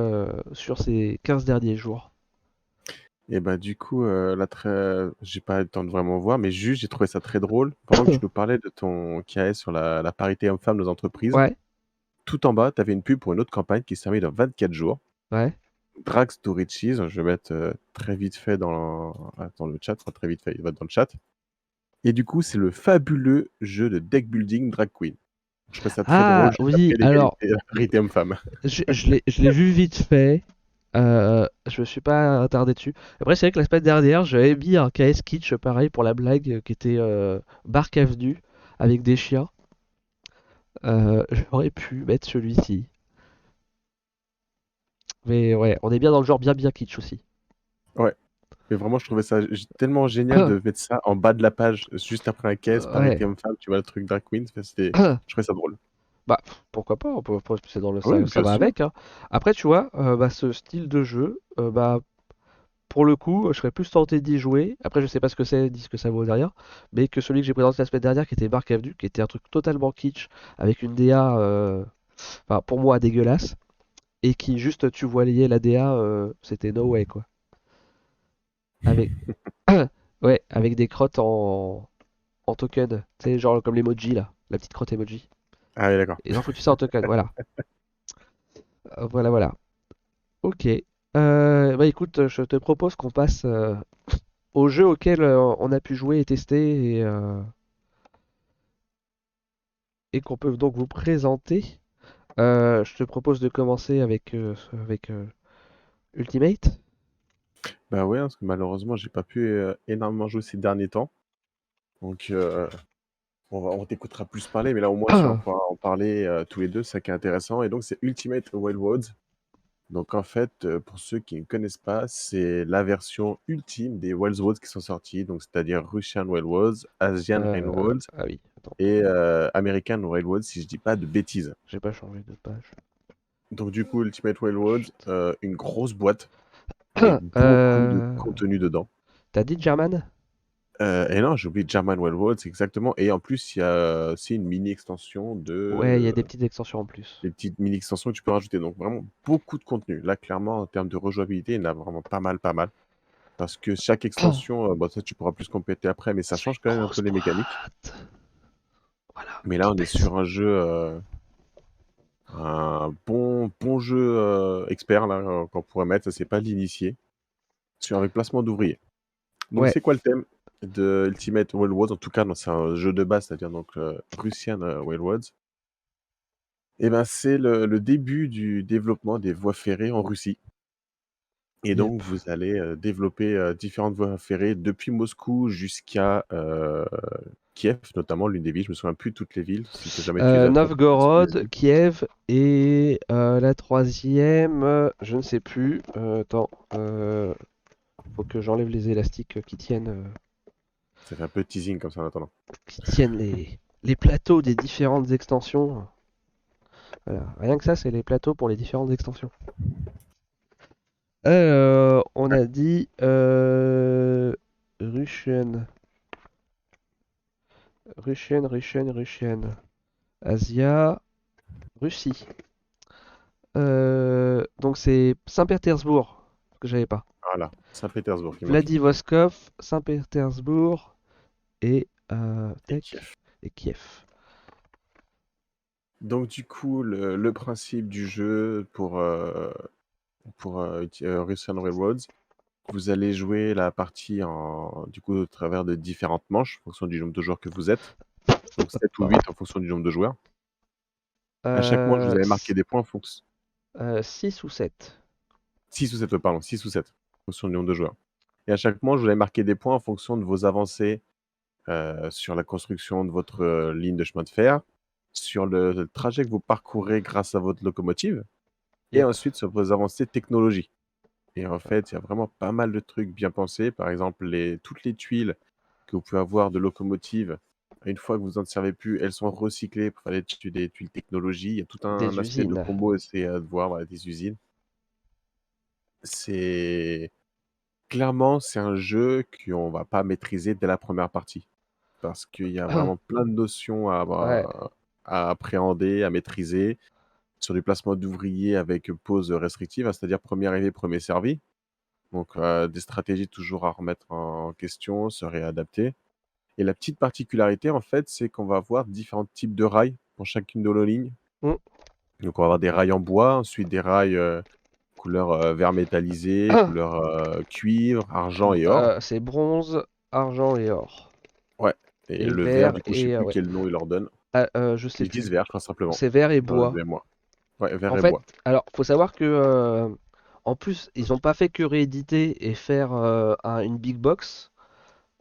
sur ces 15 derniers jours. Et bah, du coup, là, j'ai pas eu le temps de vraiment voir, mais juste, j'ai trouvé ça très drôle. Pendant que tu nous parlais de ton KS sur la parité homme-femme dans entreprises, Ouais, tout en bas, tu avais une pub pour une autre campagne qui se termine dans 24 jours. ouais. Drags to Riches, je vais mettre très vite fait dans le chat, enfin, très vite fait, il va être dans le chat. Et du coup, c'est le fabuleux jeu de deck building Drag Queen. Je trouve ça très Ah drôle, juste oui, après alors, l'égalité, la parité homme-femme. je l'ai vu vite fait. Je me suis pas attardé dessus. Après, c'est vrai que la semaine dernière, j'avais mis un KS Kitsch pareil pour la blague qui était Bark Avenue avec des chiens. J'aurais pu mettre celui-ci. Mais ouais, on est bien dans le genre bien kitsch aussi. Ouais, mais vraiment, je trouvais ça tellement génial de mettre ça en bas de la page, juste après un caisse, parité Ouais. homme-femme, tu vois le truc Drag Queen, je trouvais ça drôle. Bah, pourquoi pas, c'est dans Ah oui, ça bien va sûr. avec, hein. Après, tu vois, bah, ce style de jeu, bah, pour le coup, je serais plus tenté d'y jouer. Après, je sais pas ce que c'est, ni ce que ça vaut derrière, mais que celui que j'ai présenté la semaine dernière, qui était Bark Avenue, qui était un truc totalement kitsch, avec une DA, enfin, pour moi, dégueulasse, et qui juste, tu voyais la DA, c'était no way, quoi. Avec, ouais, avec des crottes en token, tu sais, genre comme l'emoji, là, la petite crotte emoji. Ah oui, d'accord. Ils ont foutu ça en token, voilà. Voilà, voilà. Ok. Bah écoute, je te propose qu'on passe aux jeux auxquels on a pu jouer et tester et qu'on peut donc vous présenter. Je te propose de commencer avec Ultimate. Bah ouais, parce que malheureusement, j'ai pas pu énormément jouer ces derniers temps. Donc, on t'écoutera plus parler, mais là, au moins, si on pourra en parler tous les deux, c'est ça qui est intéressant. Et donc, c'est Ultimate Railroads. Donc, en fait, pour ceux qui ne connaissent pas, c'est la version ultime des Railroads qui sont sortis. Donc, c'est-à-dire Russian Railroads, Asian Railroads Ah oui, attends, et American Railroads, si je dis pas de bêtises. j'ai pas changé de page. Donc, du coup, Ultimate Railroads, Chut. une grosse boîte avec beaucoup de contenu dedans. T'as dit German? Et non, j'ai oublié German Railroads, exactement. Et en plus, il y a aussi une mini extension Ouais, il y a des petites extensions en plus. des petites mini extensions que tu peux rajouter. Donc vraiment beaucoup de contenu. Là, clairement, en termes de rejouabilité, il y en a vraiment pas mal, pas mal. Parce que chaque extension, bon, ça tu pourras plus compléter après, mais ça C'est change une quand même un peu grosse les mécaniques. boîte. Voilà, Mais là, qui on est pèse. sur un jeu, un bon jeu expert là, qu'on pourrait mettre. Ça, c'est pas l'initié. Sur avec placement d'ouvriers. Donc Ouais, c'est quoi le thème de Ultimate Railroads? En tout cas, c'est un jeu de base, c'est-à-dire donc Russian Railroads. Et ben, c'est le début du développement des voies ferrées en Russie. Et donc, yep. vous allez développer différentes voies ferrées depuis Moscou jusqu'à Kiev, notamment l'une des villes. Je me souviens plus de toutes les villes. Si jamais tu les as, t'as sous les Novgorod, yeux. Kiev et la troisième, je ne sais plus. Attends, faut que j'enlève les élastiques Ça fait un peu de teasing comme ça en attendant. qui tiennent les. les plateaux des différentes extensions. Voilà. Rien que ça, c'est les plateaux pour les différentes extensions. On a dit Russian, Russian, Asia, Russie. Donc c'est Saint-Pétersbourg que j'avais pas. Voilà, Saint-Pétersbourg qui manquait. Vladivostok, Saint-Pétersbourg et Et Tech Kiev. et Kiev. Donc du coup, le principe du jeu pour Russian Railroads, vous allez jouer la partie du coup, au travers de différentes manches, en fonction du nombre de joueurs que vous êtes. Donc 7 ou Pardon. 8 en fonction du nombre de joueurs. À chaque manche, vous allez marquer des points en fonction. 6 ou 7. 6 ou 7, pardon, 6 ou 7, en fonction du nombre de joueurs. Et à chaque manche, vous allez marquer des points en fonction de vos avancées sur la construction de votre ligne de chemin de fer, sur le trajet que vous parcourez grâce à votre locomotive, et Yep. ensuite sur vos avancées technologiques. Et en fait, il y a vraiment pas mal de trucs bien pensés. Par exemple, toutes les tuiles que vous pouvez avoir de locomotive, une fois que vous n'en servez plus, elles sont recyclées pour faire des tuiles technologie. Il y a tout un Des aspect de usines. combo aussi à voir, voilà, des usines. C'est clairement, c'est un jeu qu'on va pas maîtriser dès la première partie. Parce qu'il y a vraiment plein de notions Ouais, à appréhender, à maîtriser. Sur du placement d'ouvriers avec pause restrictive, hein, c'est-à-dire premier arrivé, premier servi. Donc, des stratégies toujours à remettre en question, se réadapter. Et la petite particularité, en fait, c'est qu'on va avoir différents types de rails pour chacune de nos lignes. mm. Donc, on va avoir des rails en bois, ensuite des rails couleur vert métallisé, couleur cuivre, argent et or. C'est bronze, argent et or. Ouais. Et Et le vert, vert du coup, je sais et plus ouais. quel nom il leur donne. Je sais Ils disent plus. vert, je crois simplement, C'est vert et dans le bois. mémoire. Ouais, vert En et fait, bois. alors, faut savoir que en plus, ils ont pas fait que rééditer et faire une big box.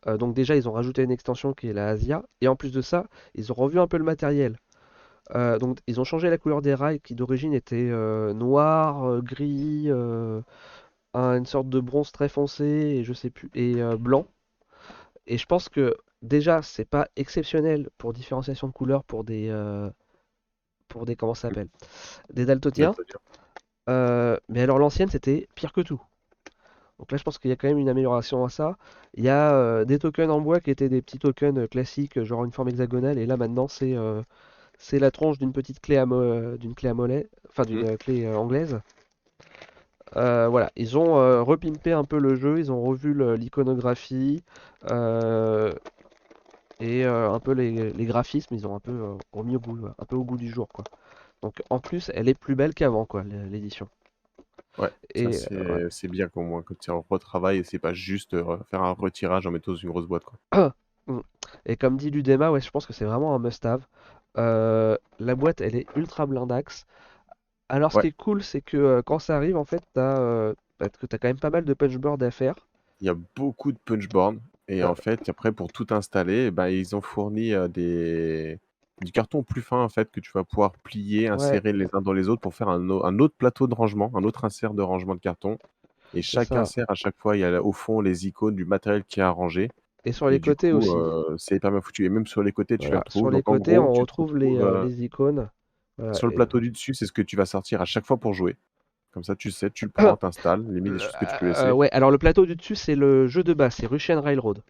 Donc déjà, ils ont rajouté une extension qui est la Asia. Et en plus de ça, ils ont revu un peu le matériel. Donc ils ont changé la couleur des rails qui d'origine était noir, gris, une sorte de bronze très foncé et je sais plus et blanc. Et je pense que déjà c'est pas exceptionnel pour différenciation de couleurs pour des comment ça s'appelle des daltoniens. Daltonien. Mais alors l'ancienne c'était pire que tout. Donc là je pense qu'il y a quand même une amélioration à ça. Il y a des tokens en bois qui étaient des petits tokens classiques genre une forme hexagonale et là maintenant c'est la tronche d'une petite clé d'une clé à mollet, enfin d'une Hmm. clé anglaise. Voilà, ils ont repimpé un peu le jeu, ils ont revu l'iconographie euh, et un peu les graphismes, ils ont un peu remis un peu au goût du jour, quoi. Donc en plus, elle est plus belle qu'avant, quoi, l'édition. Ouais, ça Et ouais. c'est bien qu'au moins que tu retravailles et c'est pas juste faire un retirage en mettant dans une grosse boîte, quoi. Mm. Et comme dit Ludema, ouais, je pense que c'est vraiment un must-have. La boîte, elle est ultra blindax. Alors ce Ouais, qui est cool, c'est que quand ça arrive, en fait, t'as quand même pas mal de punchboard à faire. il y a beaucoup de punchboards et Euh, en fait, après pour tout installer, bah, ils ont fourni du carton plus fin en fait que tu vas pouvoir plier, ouais, insérer les uns dans les autres pour faire un autre plateau de rangement, un autre insert de rangement de carton. Et c'est chaque ça. insert, à chaque fois, il y a au fond les icônes du matériel qui est à ranger. Et sur Et les du côtés coup, aussi. c'est hyper bien foutu. Et même sur les côtés, tu les Voilà, sur retrouves. les Donc en côtés, gros, on tu te retrouve retrouves les icônes. Voilà, sur le et plateau du dessus, c'est ce que tu vas sortir à chaque fois pour jouer. Comme ça, tu sais, tu le prends, t'installes, limite des choses que tu peux laisser. ouais, alors le plateau du dessus, c'est le jeu de base, c'est Russian Railroad.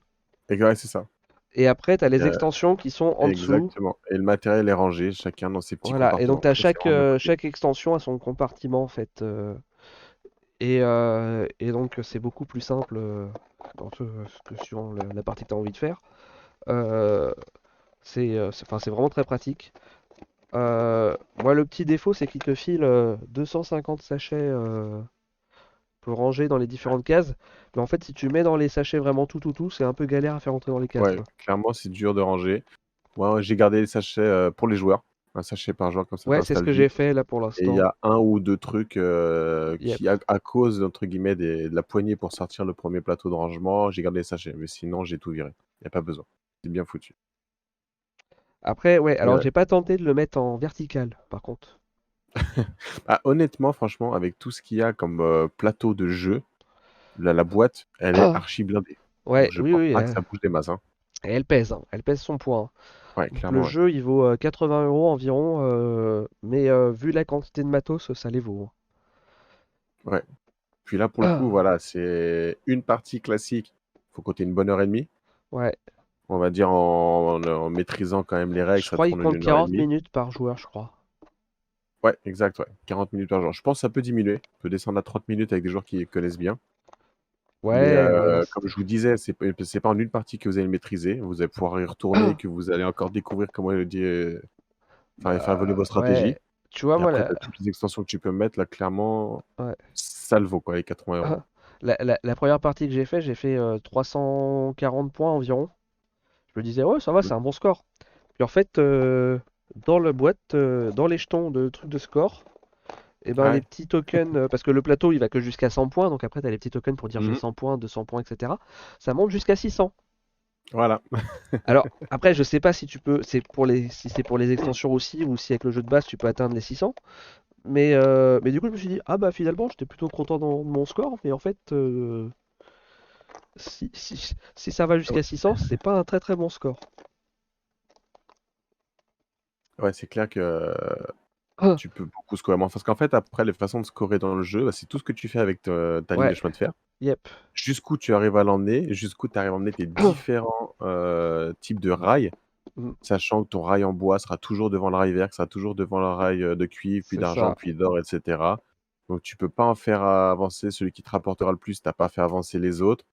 Et ouais, c'est ça. Et après, tu as Et, les extensions qui sont en dessous. exactement. Et le matériel est rangé, chacun dans ses petits Voilà, et donc compartiments. tu as Ça, c'est vraiment bien foutu. chaque extension à son compartiment en fait. Et donc c'est beaucoup plus simple que suivant la partie que tu as envie de faire. Euh, enfin, c'est vraiment très pratique. Moi, le petit défaut, c'est qu'il te file 250 sachets pour ranger dans les différentes cases. Mais en fait, si tu mets dans les sachets vraiment tout, c'est un peu galère à faire entrer dans les cases, Ouais, quoi. clairement, c'est dur de ranger. Moi, j'ai gardé les sachets pour les joueurs. Un sachet par joueur, comme ça Ouais, c'est ce t'installes que j'ai vite. fait là pour Et il y l'instant. a un ou deux trucs Yep. qui, à cause, entre guillemets, de la poignée pour sortir le premier plateau de rangement, j'ai gardé les sachets. Mais sinon, j'ai tout viré. Il n'y a pas besoin. C'est bien foutu. Après, ouais, Et, alors j'ai pas tenté de le mettre en vertical, par contre. ah, honnêtement, franchement, avec tout ce qu'il y a comme plateau de jeu, la boîte, elle est archi blindée. Donc, Ouais, je oui, pense oui. pas que ça bouge des masses, hein. Et elle pèse, hein, elle pèse son poids, hein. Ouais, Donc le clairement, ouais. jeu, il vaut 80 € environ, mais vu la quantité de matos, ça les vaut, Ouais. Puis là, pour le coup, hein. voilà, c'est une partie classique. Faut compter une bonne heure et demie. Ouais, On va dire en maîtrisant quand même les règles, je ça te crois qu'il prend compte une heure et 40 demie. minutes par joueur, je crois. Ouais, exact, ouais. 40 minutes par jour. Je pense que ça peut diminuer. Ça peut descendre à 30 minutes avec des joueurs qui connaissent bien. Mais Ouais, ouais, non, comme je vous disais, c'est pas en une partie que vous allez le maîtriser. Vous allez pouvoir y retourner, que vous allez encore découvrir comment faire évoluer vos ouais. stratégies. Tu vois, Et moi, après, tu as toutes les extensions que tu peux mettre. Là, clairement, ouais. ça le vaut, quoi, les 80 euros. La première partie que j'ai fait 340 points environ. Je me disais, ouais, ça va, Mm. c'est un bon score. Puis en fait, dans la boîte, dans les jetons de trucs de score, et ben les Ouais. petits tokens, parce que le plateau il va que jusqu'à 100 points, donc après tu as les petits tokens pour dire j'ai Mhm. 100 points, 200 points, etc. Ça monte jusqu'à 600. Voilà. Alors après, je sais pas si tu peux, si c'est pour les extensions aussi, ou si avec le jeu de base tu peux atteindre les 600. Mais du coup, je me suis dit, ah bah finalement, j'étais plutôt content de mon score, mais en fait, si ça va jusqu'à 600, c'est pas un très très bon score. Ouais, c'est clair que Ah, tu peux beaucoup scorer moins. Parce qu'en fait, après, les façons de scorer dans le jeu, bah, c'est tout ce que tu fais avec ta ligne ouais, de chemin de fer. yep. Jusqu'où tu arrives à l'emmener, jusqu'où tu arrives à emmener tes différents types de rails, Mm, sachant que ton rail en bois sera toujours devant le rail vert, sera toujours devant le rail de cuivre, puis c'est d'argent, ça. puis d'or, etc. Donc tu peux pas en faire avancer celui qui te rapportera le plus, t'as pas fait avancer les autres.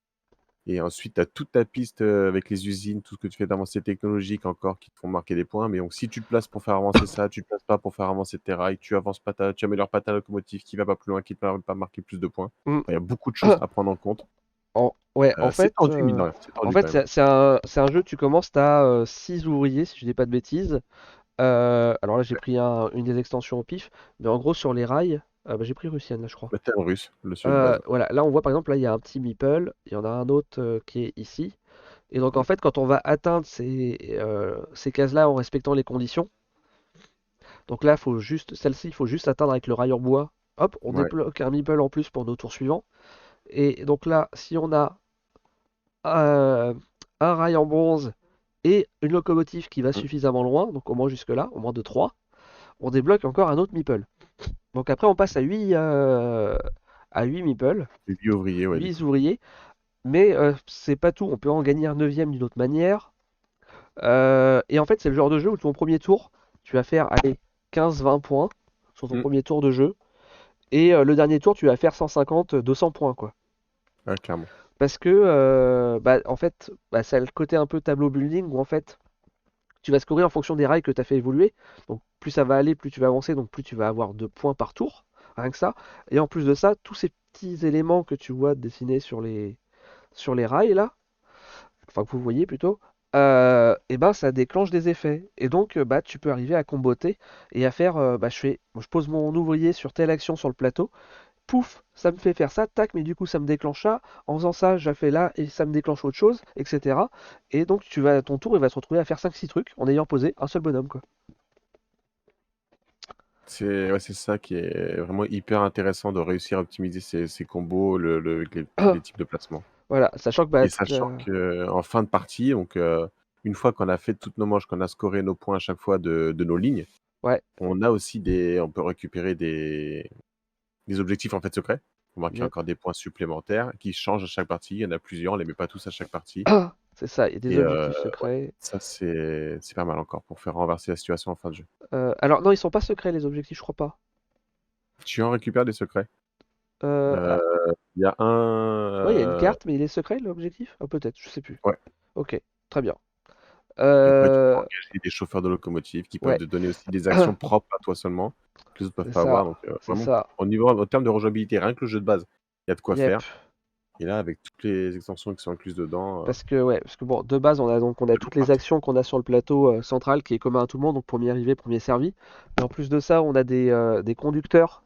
Et ensuite, tu as toute ta piste avec les usines, tout ce que tu fais d'avancées technologiques encore qui te font marquer des points. Mais donc, si tu te places pour faire avancer ça, tu te places pas pour faire avancer tes rails, tu avances pas tu améliores pas ta locomotive qui va pas plus loin, qui te permet pas marquer plus de points. Mm. Enfin, il y a beaucoup de choses à prendre en compte. Ouais, C'est tendu, mine de rien. C'est en tendu quand fait même. c'est un jeu, tu commences, t'as 6 ouvriers, si je dis pas de bêtises. Alors là, j'ai pris une des extensions au pif, mais en gros, sur les rails, bah, j'ai pris Russian, là, je crois. Le thème russe, le celui de base. Voilà, là, on voit par exemple, là, il y a un petit meeple, il y en a un autre qui est ici. Et donc, en Mm. fait, quand on va atteindre ces cases-là en respectant les conditions, donc là, celle-ci, il faut juste atteindre avec le rail en bois. Hop, on Ouais. débloque un meeple en plus pour nos tours suivants. Et donc là, si on a euh, un rail en bronze et une locomotive qui va Mm. suffisamment loin, donc au moins jusque-là, au moins de 3, on débloque encore un autre meeple. Donc après, on passe à 8 meeples, Les vieux ouvriers, ouais, du 8 coup. ouvriers, mais c'est pas tout, on peut en gagner un neuvième d'une autre manière. Et en fait, c'est le genre de jeu où ton premier tour, tu vas faire, allez, 15-20 points sur ton Mm. premier tour de jeu, et le dernier tour, tu vas faire 150-200 points, quoi. Ouais, clairement. Parce que, bah, en fait, bah, ça a le côté un peu tableau building où en fait, tu vas scorer en fonction des rails que tu as fait évoluer. Donc, plus ça va aller, plus tu vas avancer, donc plus tu vas avoir de points par tour, rien que ça. Et en plus de ça, tous ces petits éléments que tu vois dessinés sur les rails là, enfin que vous voyez plutôt, et ben ça déclenche des effets. Et donc, bah, tu peux arriver à comboter et à faire, bah, je pose mon ouvrier sur telle action sur le plateau. Pouf, ça me fait faire ça, tac, mais du coup ça me déclenche ça. En faisant ça, j'ai fait là et ça me déclenche autre chose, etc. Et donc ton tour, il va se retrouver à faire 5-6 trucs en ayant posé un seul bonhomme, quoi. C'est ouais, c'est ça qui est vraiment hyper intéressant de réussir à optimiser ces combos, avec les types de placements. Voilà, sachant que bah, Et sachant qu'en fin de partie, donc une fois qu'on a fait toutes nos manches, qu'on a scoré nos points à chaque fois de nos lignes, ouais, on peut récupérer des objectifs en fait secrets, pour marquer yep. encore des points supplémentaires qui changent à chaque partie. Il y en a plusieurs, on les met pas tous à chaque partie. C'est ça, il y a des Et objectifs ouais, secrets. ça c'est pas mal encore pour faire renverser la situation en fin de jeu. Alors non, ils sont pas secrets les objectifs, je crois pas. Tu en récupères des secrets. Ah, Il y a un, ouais, il y a une carte, mais il est secret l'objectif? Ah, peut-être, je sais plus. ouais. Ok, très bien. Et après, tu peux Euh, engager des chauffeurs de locomotive qui peuvent ouais, te donner aussi des actions propres à toi seulement, que les autres peuvent c'est pas ça, avoir. Donc, c'est vraiment, ça. en termes de rejouabilité, rien que le jeu de base, il y a de quoi Yep. faire. Et là, avec toutes les extensions qui sont incluses dedans, Parce que bon, de base, on a c'est toutes lourd les parti. actions qu'on a sur le plateau central qui est commun à tout le monde, donc premier arrivé, premier servi. Mais en plus de ça, on a des conducteurs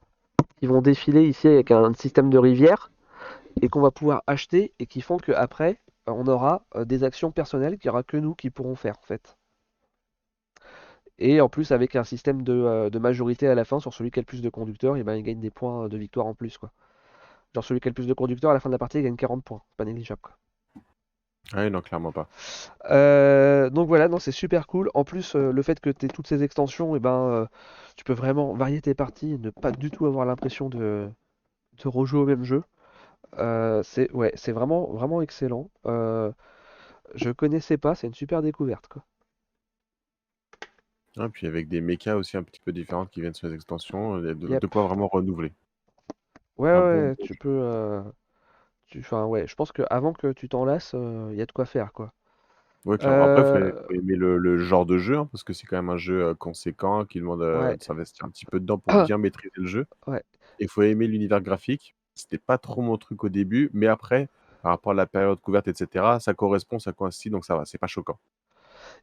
qui vont défiler ici avec un système de rivière et qu'on va pouvoir acheter et qui font qu'après, on aura des actions personnelles qu'il n'y aura que nous qui pourrons faire en fait. Et en plus, avec un système de majorité à la fin sur celui qui a le plus de conducteurs, et ben, il gagne des points de victoire en plus, quoi. Genre celui qui a le plus de conducteurs à la fin de la partie, il gagne 40 points. C'est pas négligeable, quoi. Ah oui, non, clairement pas. Donc voilà, non, c'est super cool. En plus, le fait que tu aies toutes ces extensions, et ben, tu peux vraiment varier tes parties et ne pas du tout avoir l'impression de rejouer au même jeu. C'est ouais, c'est vraiment, vraiment excellent. Je connaissais pas, c'est une super découverte, quoi. Ah, puis avec des mechas aussi un petit peu différentes qui viennent sur les extensions, il y a de Yep. quoi vraiment renouveler. Ouais, Un bon ouais, bon tu jeu. peux. Enfin, ouais, je pense que avant que tu t'en lasses, il y a de quoi faire, quoi. Ouais, clairement. Après, Euh, faut aimer le genre de jeu, hein, parce que c'est quand même un jeu conséquent qui demande ouais, de s'investir un petit peu dedans pour bien maîtriser le jeu. ouais. Il faut aimer l'univers graphique. C'était pas trop mon truc au début, mais après, par rapport à la période couverte, etc., ça correspond, ça coïncide, donc ça va, c'est pas choquant.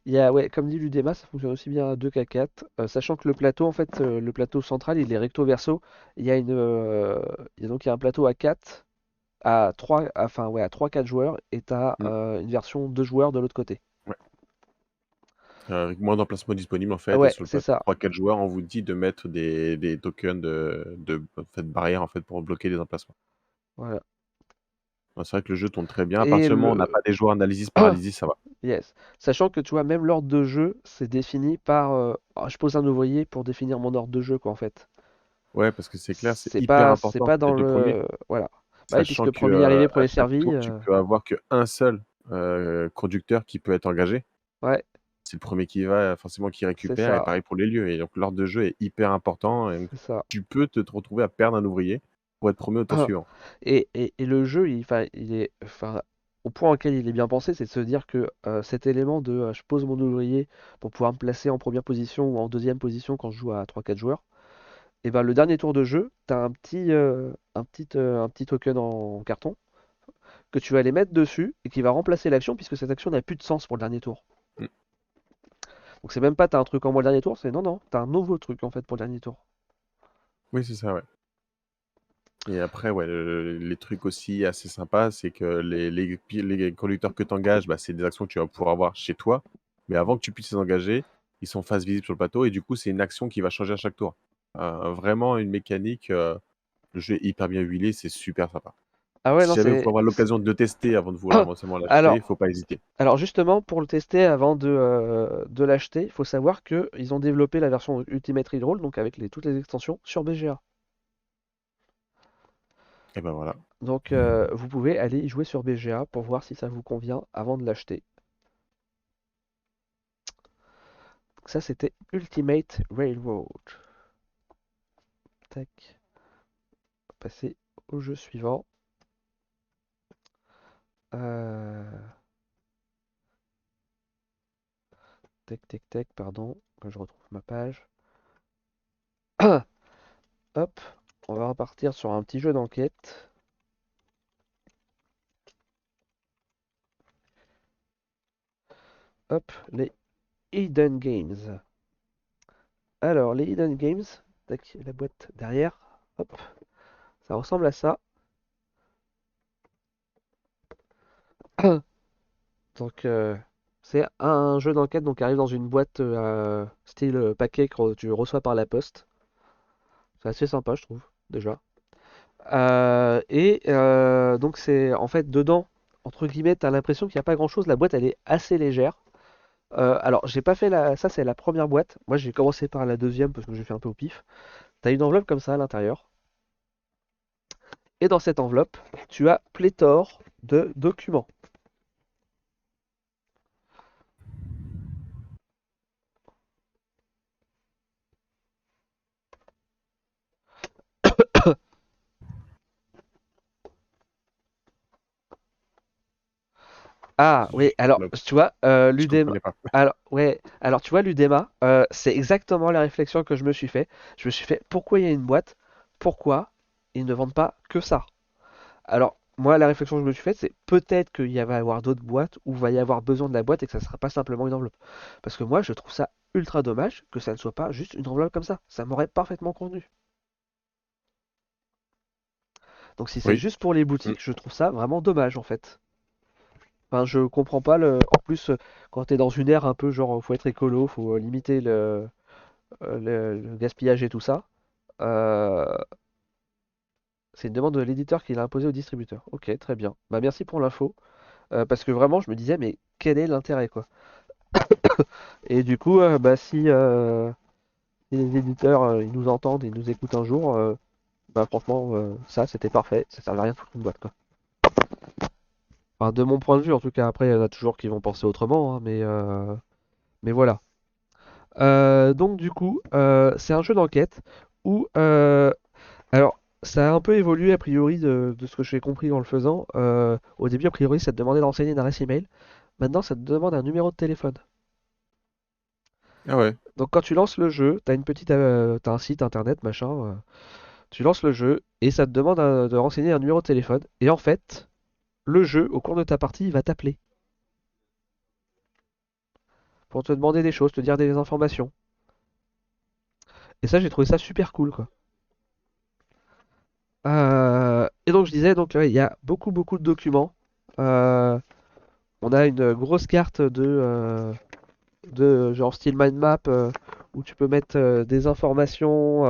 Ouais, comme dit l'UDEMA, ça fonctionne aussi bien à 2 qu'à 4. Sachant que le plateau, en fait, le plateau central, il est recto verso. Il y a donc il y a un plateau à 4, à 3, enfin ouais, à 3-4 joueurs, et t'as Mm. une version 2 joueurs de l'autre côté. Ouais. Avec moins d'emplacements disponibles, en Ah fait, et ouais, sur le c'est plateau ça. 3-4 joueurs, on vous dit de mettre des tokens en fait, barrières en fait, pour bloquer les emplacements. Voilà. Ouais, c'est vrai que le jeu tourne très bien. À Et partir du moment où on n'a le. pas des joueurs analysis paralysis, ça va. Yes. Sachant que tu vois, même l'ordre de jeu, c'est défini par. Je pose un ouvrier pour définir mon ordre de jeu, quoi, en fait. Ouais, parce que c'est clair, c'est C'est hyper pas, c'est important pas dans d'être le premier. le. Voilà. Bah oui, Sachant puisque que premier arrivé, à premier chaque servi. tour, tu peux avoir qu'un seul conducteur qui peut être engagé. Ouais, C'est le premier qui va, forcément, qui c'est récupère, et ça. pareil pour les lieux. Et donc, l'ordre de jeu est hyper important. Et donc, C'est ça. tu peux te retrouver à perdre un ouvrier pour être premier au tour suivant. Et le jeu, il est, enfin, au point auquel il est bien pensé, c'est de se dire que cet élément de je pose mon ouvrier pour pouvoir me placer en première position ou en deuxième position quand je joue à 3-4 joueurs, et ben le dernier tour de jeu, tu as un petit token en carton que tu vas aller mettre dessus et qui va remplacer l'action puisque cette action n'a plus de sens pour le dernier tour. Mm. Donc c'est même pas t'as un truc en moins le dernier tour, c'est non, non, t'as un nouveau truc en fait pour le dernier tour. Oui, c'est ça, ouais. Et après, ouais, les trucs aussi assez sympas, c'est que les conducteurs que tu engages, bah, c'est des actions que tu vas pouvoir avoir chez toi. Mais avant que tu puisses les engager, ils sont face visible sur le plateau. Et du coup, c'est une action qui va changer à chaque tour. Vraiment une mécanique. Le jeu est hyper bien huilé, c'est super sympa. Ah ouais, Si non, jamais vous pouvez avoir l'occasion de le tester avant de vouloir éventuellement l'acheter, il Alors, faut pas hésiter. Alors justement, pour le tester avant de l'acheter, il faut savoir qu'ils ont développé la version Ultimate Reroll, donc avec toutes les extensions, sur BGA. Et ben voilà. Donc vous pouvez aller y jouer sur BGA pour voir si ça vous convient avant de l'acheter. Donc ça c'était Ultimate Railroad. Tac, on va passer au jeu suivant. Euh, Tac, tac, tac, pardon, que je retrouve ma page. Hop, on va repartir sur un petit jeu d'enquête. Hop, les Hidden Games. Alors, les Hidden Games, tac, la boîte derrière, hop, ça ressemble à ça. Donc, c'est un jeu d'enquête donc, qui arrive dans une boîte style paquet que tu reçois par la poste. C'est assez sympa, je trouve, déjà. Donc, c'est en fait dedans, entre guillemets, t'as l'impression qu'il n'y a pas grand-chose. La boîte, elle est assez légère. Alors, j'ai pas fait la. Ça, c'est la première boîte. Moi, j'ai commencé par la deuxième parce que j'ai fait un peu au pif. T'as une enveloppe comme ça à l'intérieur. Et dans cette enveloppe, tu as pléthore de documents. Ah oui, alors Je tu vois, je l'UDEMA. comprenais pas. Alors ouais, alors tu vois l'UDEMA, c'est exactement la réflexion que je me suis fait. Je me suis fait pourquoi il y a une boîte? Pourquoi ils ne vendent pas que ça? Alors moi la réflexion que je me suis faite c'est peut-être qu'il y va y avoir d'autres boîtes où va y avoir besoin de la boîte et que ça ne sera pas simplement une enveloppe. Parce que moi je trouve ça ultra dommage que ça ne soit pas juste une enveloppe comme ça. Ça m'aurait parfaitement convenu. Donc si c'est Oui. juste pour les Mm. boutiques, je trouve ça vraiment dommage en fait. Enfin, je comprends pas le. En plus, quand t'es dans une ère un peu genre, faut être écolo, faut limiter le gaspillage et tout ça. euh, c'est une demande de l'éditeur qui l'a imposé au distributeur. Ok, très bien. Bah merci pour l'info. Parce que vraiment, je me disais, mais quel est l'intérêt, quoi? Et du coup, si les éditeurs ils nous entendent, ils nous écoutent un jour, bah franchement, ça c'était parfait, ça servait à rien de foutre une boîte, quoi. Enfin, de mon point de vue, en tout cas, après, il y en a toujours qui vont penser autrement, hein, mais voilà. Donc du coup, c'est un jeu d'enquête où, alors, ça a un peu évolué a priori de ce que j'ai compris en le faisant. Au début, a priori, ça te demandait de renseigner une adresse email. Maintenant, ça te demande un numéro de téléphone. Ah ouais. Donc quand tu lances le jeu, t'as un site internet, machin. Tu lances le jeu et ça te demande de renseigner un numéro de téléphone. Et en fait, le jeu, au cours de ta partie, il va t'appeler pour te demander des choses, te dire des informations. Et ça, j'ai trouvé ça super cool, quoi. Et donc je disais, donc ouais, il y a beaucoup de documents. Euh, on a une grosse carte de genre style mind map où tu peux mettre des informations,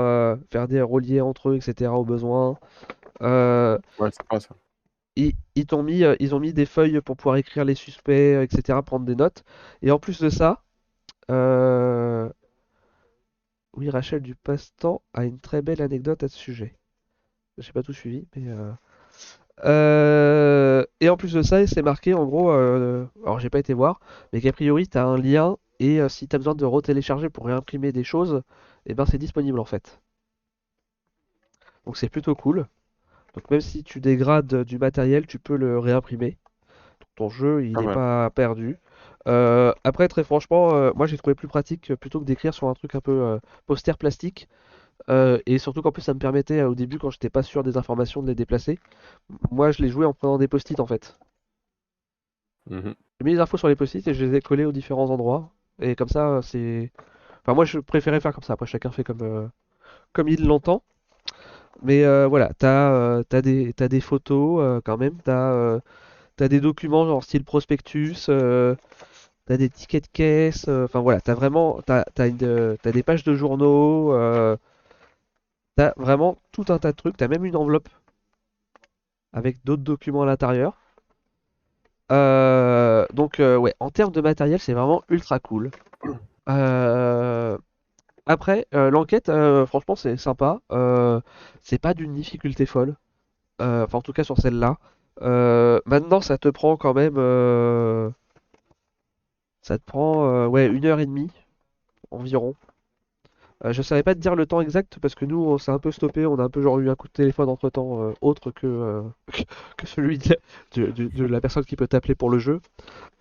faire des reliés entre eux, etc. au besoin. Euh, Ouais, c'est pas ça. ils ont mis des feuilles pour pouvoir écrire les suspects, etc. Prendre des notes. Et en plus de ça, euh, oui, Rachel du Passe-Temps a une très belle anecdote à ce sujet. J'ai pas tout suivi, mais et en plus de ça, c'est marqué en gros, alors j'ai pas été voir, mais qu'a priori t'as un lien et si t'as besoin de retélécharger pour réimprimer des choses, et ben c'est disponible en fait. Donc c'est plutôt cool. Donc même si tu dégrades du matériel, tu peux le réimprimer. Ton jeu, il Pas n'est mal. pas perdu. Après, très franchement, moi j'ai trouvé plus pratique plutôt que d'écrire sur un truc un peu poster plastique. Et surtout qu'en plus ça me permettait au début quand j'étais pas sûr des informations de les déplacer. Moi je les jouais en prenant des post-it en fait. Mhm. J'ai mis les infos sur les post-it et je les ai collés aux différents endroits. Et comme ça, c'est. Enfin, moi, je préférais faire comme ça. Après, chacun fait comme il l'entend. Mais voilà, t'as des photos quand même. T'as des documents genre style prospectus. T'as des tickets de caisse. Enfin, voilà, t'as vraiment. T'as des pages de journaux. T'as vraiment tout un tas de trucs. T'as même une enveloppe avec d'autres documents à l'intérieur. Donc, ouais, en termes de matériel, c'est vraiment ultra cool. Euh, Après, l'enquête, franchement, c'est sympa. C'est pas d'une difficulté folle. Enfin, en tout cas, sur celle-là. Maintenant, ça te prend quand même. Ça te prend ouais, 1 heure et demie environ. Je savais pas te dire le temps exact parce que nous, on s'est un peu stoppé. On a un peu genre eu un coup de téléphone entre-temps, autre que celui de la personne qui peut t'appeler pour le jeu.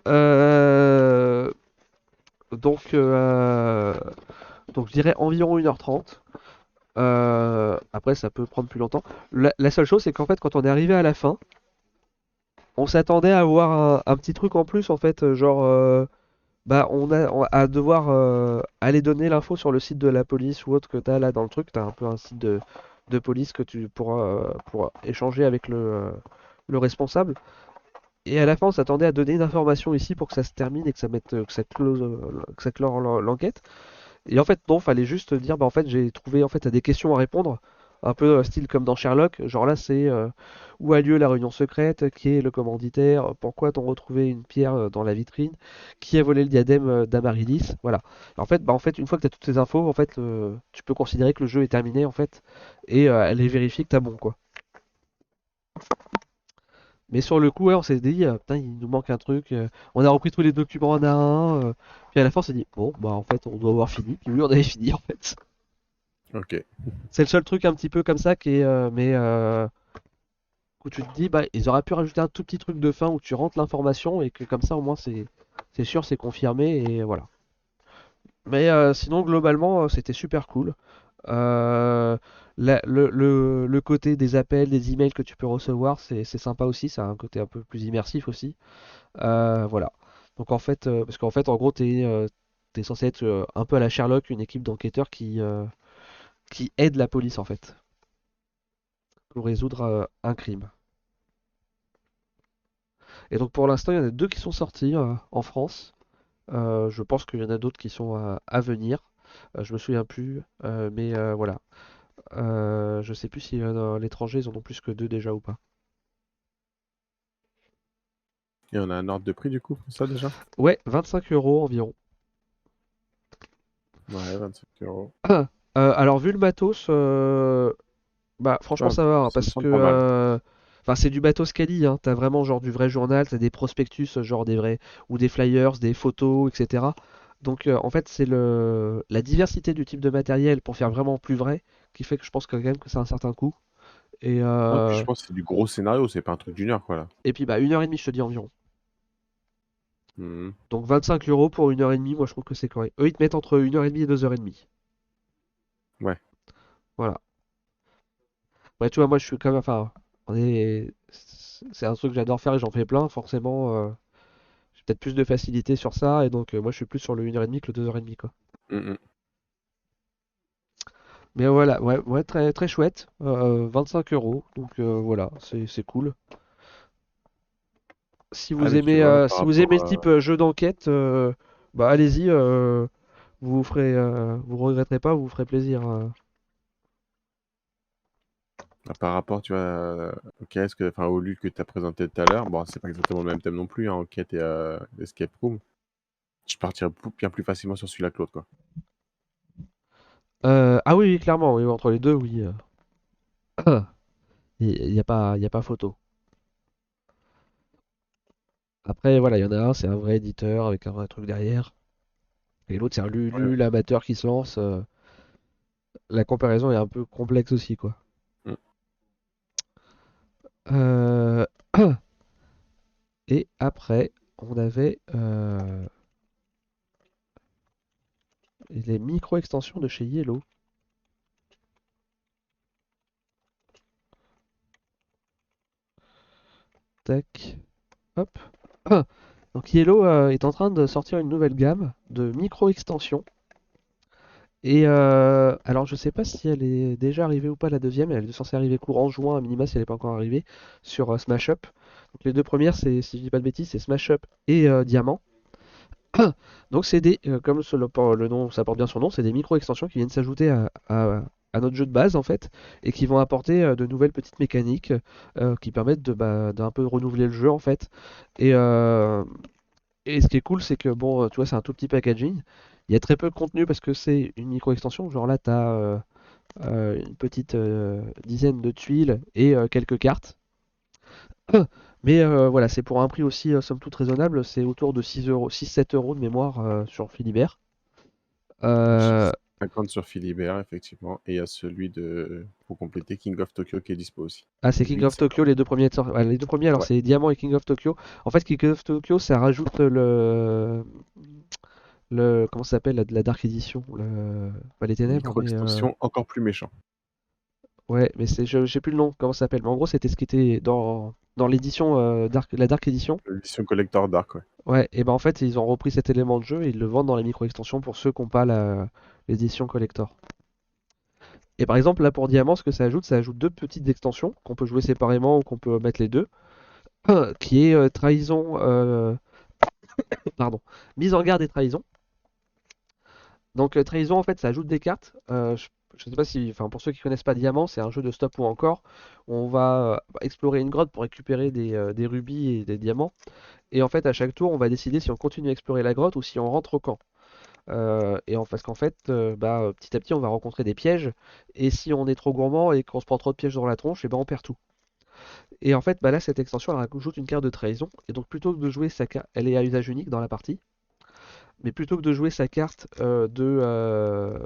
Euh, donc, euh, donc, je dirais environ 1 h 30. Après, ça peut prendre plus longtemps. La seule chose, c'est qu'en fait, quand on est arrivé à la fin, on s'attendait à avoir un petit truc en plus, en fait, genre, bah, à devoir aller donner l'info sur le site de la police ou autre que t'as là dans le truc. T'as un peu un site de police que tu pourras pour échanger avec le responsable. Et à la fin, on s'attendait à donner une information ici pour que ça se termine et que ça mette, que ça clore l'enquête. Et en fait, non, fallait juste dire, bah en fait, j'ai trouvé, en fait, t'as des questions à répondre, un peu style comme dans Sherlock, genre là, c'est où a lieu la réunion secrète, qui est le commanditaire, pourquoi t'ont retrouvé une pierre dans la vitrine, qui a volé le diadème d'Amaryllis, voilà. En fait, une fois que t'as toutes ces infos, en fait, tu peux considérer que le jeu est terminé, en fait, et aller vérifier que t'as bon, quoi. Mais sur le coup, ouais, on s'est dit, putain, il nous manque un truc. On a repris tous les documents un à un. Puis à la fin, on s'est dit, bon, bah en fait, on doit avoir fini. Puis oui, on avait fini en fait. Ok. C'est le seul truc un petit peu comme ça qui est, où tu te dis, bah, ils auraient pu rajouter un tout petit truc de fin où tu rentres l'information et que comme ça, au moins, c'est sûr, c'est confirmé et voilà. Mais sinon, globalement, c'était super cool. Euh, le côté des appels, des emails que tu peux recevoir, c'est sympa aussi. Ça a un côté un peu plus immersif aussi. Voilà. Donc en fait, parce qu'en fait, en gros, t'es censé être un peu à la Sherlock, une équipe d'enquêteurs qui aide la police en fait pour résoudre un crime. Et donc pour l'instant, il y en a deux qui sont sortis en France. Je pense qu'il y en a d'autres qui sont à venir. Je me souviens plus, mais voilà. Je sais plus si à l'étranger ils en ont plus que deux déjà ou pas. Et on a un ordre de prix du coup pour ça déjà? Ouais, 25 € environ. Ouais, 25 €. Alors vu le matos, bah franchement Ah, ça va, hein, ça me parce que semble pas mal. enfin c'est du matos quali, hein. T'as vraiment genre du vrai journal, t'as des prospectus, genre des vrais, ou des flyers, des photos, etc. Donc en fait c'est la diversité du type de matériel pour faire vraiment plus vrai qui fait que je pense quand même que c'est un certain coût. Et, Ouais, puis je euh, pense que c'est du gros scénario, c'est pas un truc d'une heure quoi là. et puis bah 1h30 je te dis environ. Mhm. Donc 25 € pour 1h30, moi je trouve que c'est correct. Eux ils te mettent entre 1h30 et 2h30. Ouais. Voilà. Ouais, tu vois, moi je suis quand même, enfin, c'est un truc que j'adore faire et j'en fais plein, forcément. J'ai peut-être plus de facilité sur ça, et donc moi je suis plus sur le 1h30 que le 2h30, quoi. Mhm. Mais voilà, ouais, ouais, très, très chouette. 25 €, donc voilà, c'est cool. Ah mais tu vois, par Si vous aimez rapport le type à... jeu d'enquête, bah allez-y, vous regretterez pas, vous vous ferez plaisir. Par rapport, tu vois, au casque, enfin au lieu que tu as présenté tout à l'heure, bon, c'est pas exactement le même thème non plus, hein, enquête et escape room. Je partirais bien plus facilement sur celui-là que l'autre, quoi. Ah oui, oui, clairement, oui, entre les deux, oui. Il y a pas photo. Après, voilà, il y en a un, c'est un vrai éditeur avec un vrai truc derrière. Et l'autre, c'est un Ouais, Lulu, l'amateur qui se lance. La comparaison est un peu complexe aussi, quoi. mm. Euh, Et après, on avait les micro-extensions de chez Yellow. Tac, hop. Donc Yellow est en train de sortir une nouvelle gamme de micro-extensions. Et alors, je sais pas si elle est déjà arrivée ou pas la deuxième. Elle est censée arriver courant juin à minima si elle n'est pas encore arrivée sur Smash Up. Donc les deux premières, c'est, si je dis pas de bêtises, c'est Smash Up et Diamant. Donc c'est comme le nom, ça porte bien son nom, c'est des micro-extensions qui viennent s'ajouter à notre jeu de base en fait, et qui vont apporter de nouvelles petites mécaniques qui permettent d'un peu renouveler le jeu en fait. Et, euh, et ce qui est cool, c'est que bon, tu vois, c'est un tout petit packaging. Il y a très peu de contenu parce que c'est une micro-extension. Genre là, tu as une petite dizaine de tuiles et quelques cartes. Mais voilà, c'est pour un prix aussi somme toute raisonnable. C'est autour de 6 €, 6-7 € de mémoire sur Philibert. J'ai Euh, 50 sur Philibert, effectivement, et il y a celui de, pour compléter, King of Tokyo qui est dispo aussi. Ah, c'est King of 8,50. Tokyo, les deux premiers. Ouais, les deux premiers, alors Ouais, c'est Diamant et King of Tokyo. En fait, King of Tokyo, ça rajoute comment ça s'appelle, la Dark Edition, pas les ténèbres, mais micro-extension encore plus méchant. ouais, mais je sais plus le nom, comment ça s'appelle. Mais en gros, c'était ce qui était dans l'édition la Dark Edition. L'édition Collector Dark, ouais. Ouais, et ben en fait, ils ont repris cet élément de jeu et ils le vendent dans les micro-extensions pour ceux qui n'ont pas l'édition collector. Et par exemple, là pour Diamant, ce que ça ajoute deux petites extensions qu'on peut jouer séparément ou qu'on peut mettre les deux, qui est trahison, pardon, mise en garde et trahison. Donc trahison, en fait, ça ajoute des cartes. Je sais pas si, enfin pour ceux qui connaissent pas Diamant, c'est un jeu de stop ou encore. On va explorer une grotte pour récupérer des rubis et des diamants. Et en fait, à chaque tour, on va décider si on continue à explorer la grotte ou si on rentre au camp. Parce qu'en fait, petit à petit, on va rencontrer des pièges. Et si on est trop gourmand et qu'on se prend trop de pièges dans la tronche, et ben on perd tout. Et en fait, bah là, cette extension, elle rajoute une carte de trahison. Et donc, plutôt que de jouer sa carte, elle est à usage unique dans la partie. Mais plutôt que de jouer sa carte de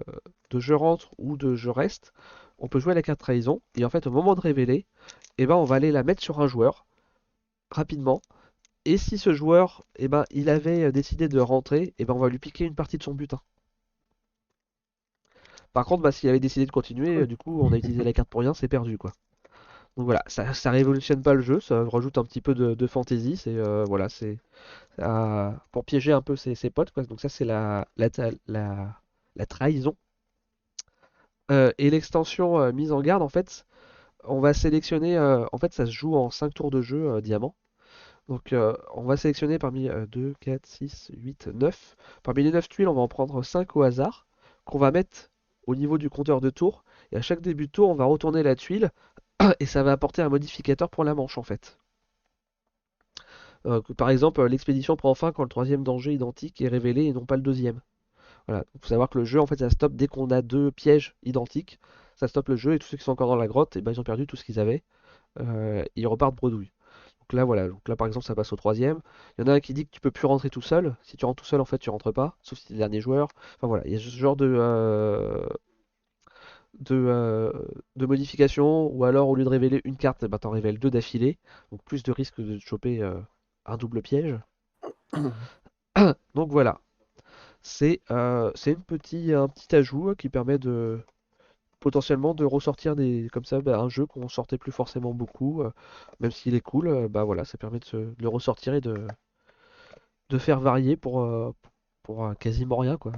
je rentre ou de je reste, on peut jouer la carte trahison. Et en fait, au moment de révéler, eh ben, on va aller la mettre sur un joueur rapidement. Et si ce joueur, eh ben, il avait décidé de rentrer, eh ben, on va lui piquer une partie de son butin. Par contre, bah, s'il avait décidé de continuer, Cool. du coup, on a utilisé la carte pour rien, c'est perdu, quoi. Donc voilà, ça révolutionne pas le jeu, ça rajoute un petit peu de fantaisie, c'est voilà, c'est pour piéger un peu ses potes, quoi. Donc ça, c'est la trahison. Et l'extension mise en garde, en fait, on va sélectionner, en fait, ça se joue en 5 tours de jeu diamant. Donc on va sélectionner parmi 2, 4, 6, 8, 9. Parmi les 9 tuiles, on va en prendre 5 au hasard, qu'on va mettre au niveau du compteur de tour. Et à chaque début de tour, on va retourner la tuile et ça va apporter un modificateur pour la manche en fait. Par exemple, l'expédition prend fin quand le troisième danger identique est révélé et non pas le deuxième. Voilà. Il faut savoir que le jeu, en fait, ça stoppe dès qu'on a deux pièges identiques. Ça stoppe le jeu et tous ceux qui sont encore dans la grotte, eh ben, ils ont perdu tout ce qu'ils avaient. Ils repartent bredouille. Donc là, voilà. Donc là, par exemple, ça passe au troisième. Il y en a un qui dit que tu peux plus rentrer tout seul. Si tu rentres tout seul, en fait, tu rentres pas, sauf si t'es le dernier joueur. Enfin voilà, il y a ce genre de, euh, de modifications. Ou alors, au lieu de révéler une carte, eh ben, t'en révèles deux d'affilée. Donc plus de risque de te choper un double piège. Donc voilà. C'est un petit ajout qui permet de potentiellement de ressortir comme ça un jeu qu'on sortait plus forcément beaucoup, même s'il est cool, bah voilà, ça permet de le ressortir et de faire varier pour quasiment rien quoi.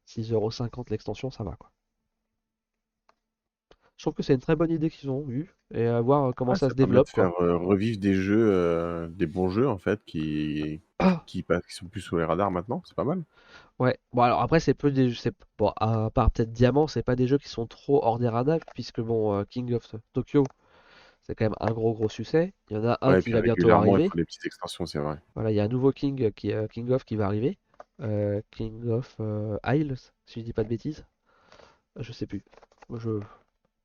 6,50€ l'extension, ça va quoi. Je trouve que c'est une très bonne idée qu'ils ont eue et à voir comment Ouais, ça ça se permet de développe faire quoi. revivre des jeux, des bons jeux en fait, qui sont plus sous les radars maintenant. C'est pas mal. Ouais, bon alors après c'est bon à part peut-être Diamant, c'est pas des jeux qui sont trop hors des radars puisque bon King of Tokyo c'est quand même un gros succès. Il y en a un Ouais, et qui puis va bientôt régulièrement, ils arriver. font des petites extensions, c'est vrai. Voilà, il y a un nouveau King of qui va arriver. King of Isles, si je dis pas de bêtises. Je sais plus. Je...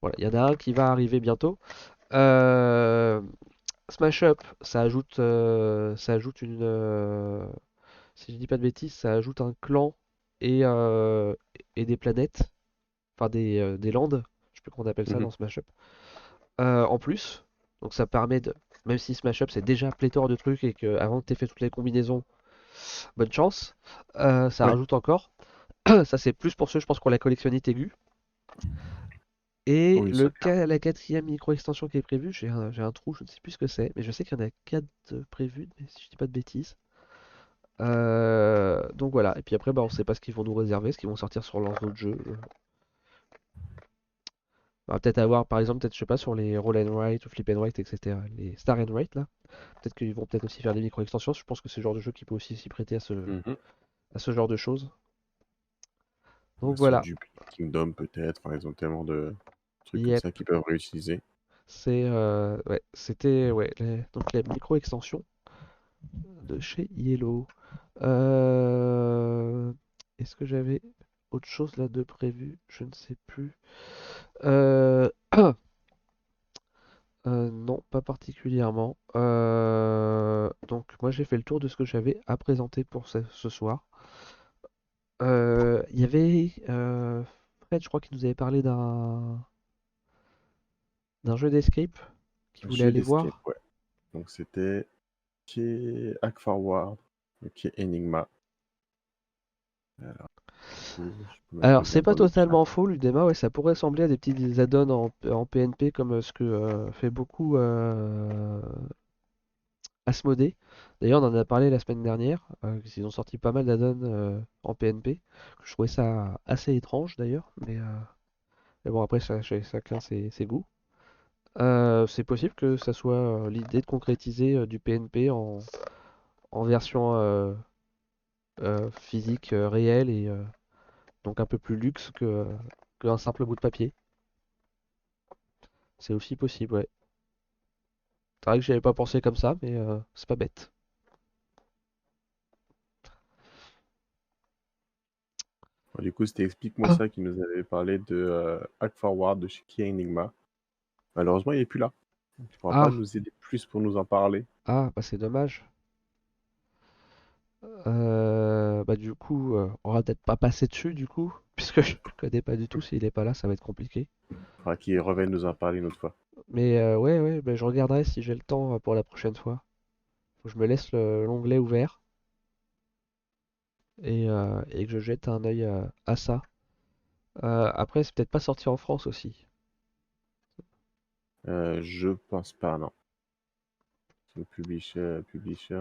Voilà, il y en a un qui va arriver bientôt. Euh, Smash Up, ça ajoute si je dis pas de bêtises, ça ajoute un clan et, euh, et des planètes, enfin des landes, je sais plus comment on appelle ça Mhm. dans Smash Up. En plus, donc ça permet de, même si Smash Up c'est déjà pléthore de trucs et que avant que tu aies fait toutes les combinaisons, bonne chance. Ça Ouais. rajoute encore. Ça, c'est plus pour ceux, je pense, pour la collectionnite aiguë. Et Oui, ça clairement. la quatrième micro-extension qui est prévue, j'ai un trou, je ne sais plus ce que c'est, mais je sais qu'il y en a 4 prévues, mais si je dis pas de bêtises. Donc voilà, et puis après, bah, on sait pas ce qu'ils vont nous réserver, ce qu'ils vont sortir sur leurs autres jeux. On va peut-être avoir, par exemple, peut-être, je sais pas, sur les Roll and Write ou Flip and Write, etc., les Star and Write, là. Peut-être qu'ils vont peut-être aussi faire des micro-extensions. Je pense que c'est le genre de jeu qui peut aussi s'y prêter Mhm. à ce genre de choses. Ouais, Donc sur voilà. du Kingdom peut-être. Enfin, ils ont tellement de trucs comme Yep. ça qu'ils peuvent réutiliser. Ouais, c'était ouais, donc la micro-extension de chez Yellow. Euh, Est-ce que j'avais autre chose là de prévu? Je ne sais plus. Euh, non, pas particulièrement. Donc moi j'ai fait le tour de ce que j'avais à présenter pour ce soir. Il y avait Fred, je crois qu'il nous avait parlé d'un jeu d'escape qu'il voulait Jeu aller d'escape, voir. ouais. Donc c'était qui est Hack Forward, qui est Enigma. Alors, je peux même Alors, le c'est dire pas dans le chat. totalement faux, l'UDEMA, ouais, ça pourrait ressembler à des petits add-ons en PNP comme ce que fait beaucoup Asmodée. D'ailleurs, on en a parlé la semaine dernière, ils ont sorti pas mal d'add-ons en PNP. Je trouvais ça assez étrange d'ailleurs, mais bon, après, chacun ses goûts. C'est possible que ça soit l'idée de concrétiser du PNP en version physique réelle et donc un peu plus luxe qu'un simple bout de papier. C'est aussi possible, ouais. C'est vrai que j'y avais pas pensé comme ça, mais c'est pas bête. Bon, du coup, c'était Explique-moi Ah, ça qui nous avait parlé de Hack Forward de chez Kia Enigma. Malheureusement, il est plus là. Donc, il ne pourra pas ah, nous aider plus pour nous en parler. bah c'est dommage. Bah du coup, on va peut-être pas passer dessus du coup, puisque je connais pas du tout. S'il est pas là, ça va être compliqué. Il faudra qu'il revienne nous en parler une autre fois. Mais ouais, bah, je regarderai si j'ai le temps pour la prochaine fois. Faut que je me laisse l'onglet ouvert et que je jette un œil à ça. Après, c'est peut-être pas sorti en France aussi. Je pense pas, non. Le publisher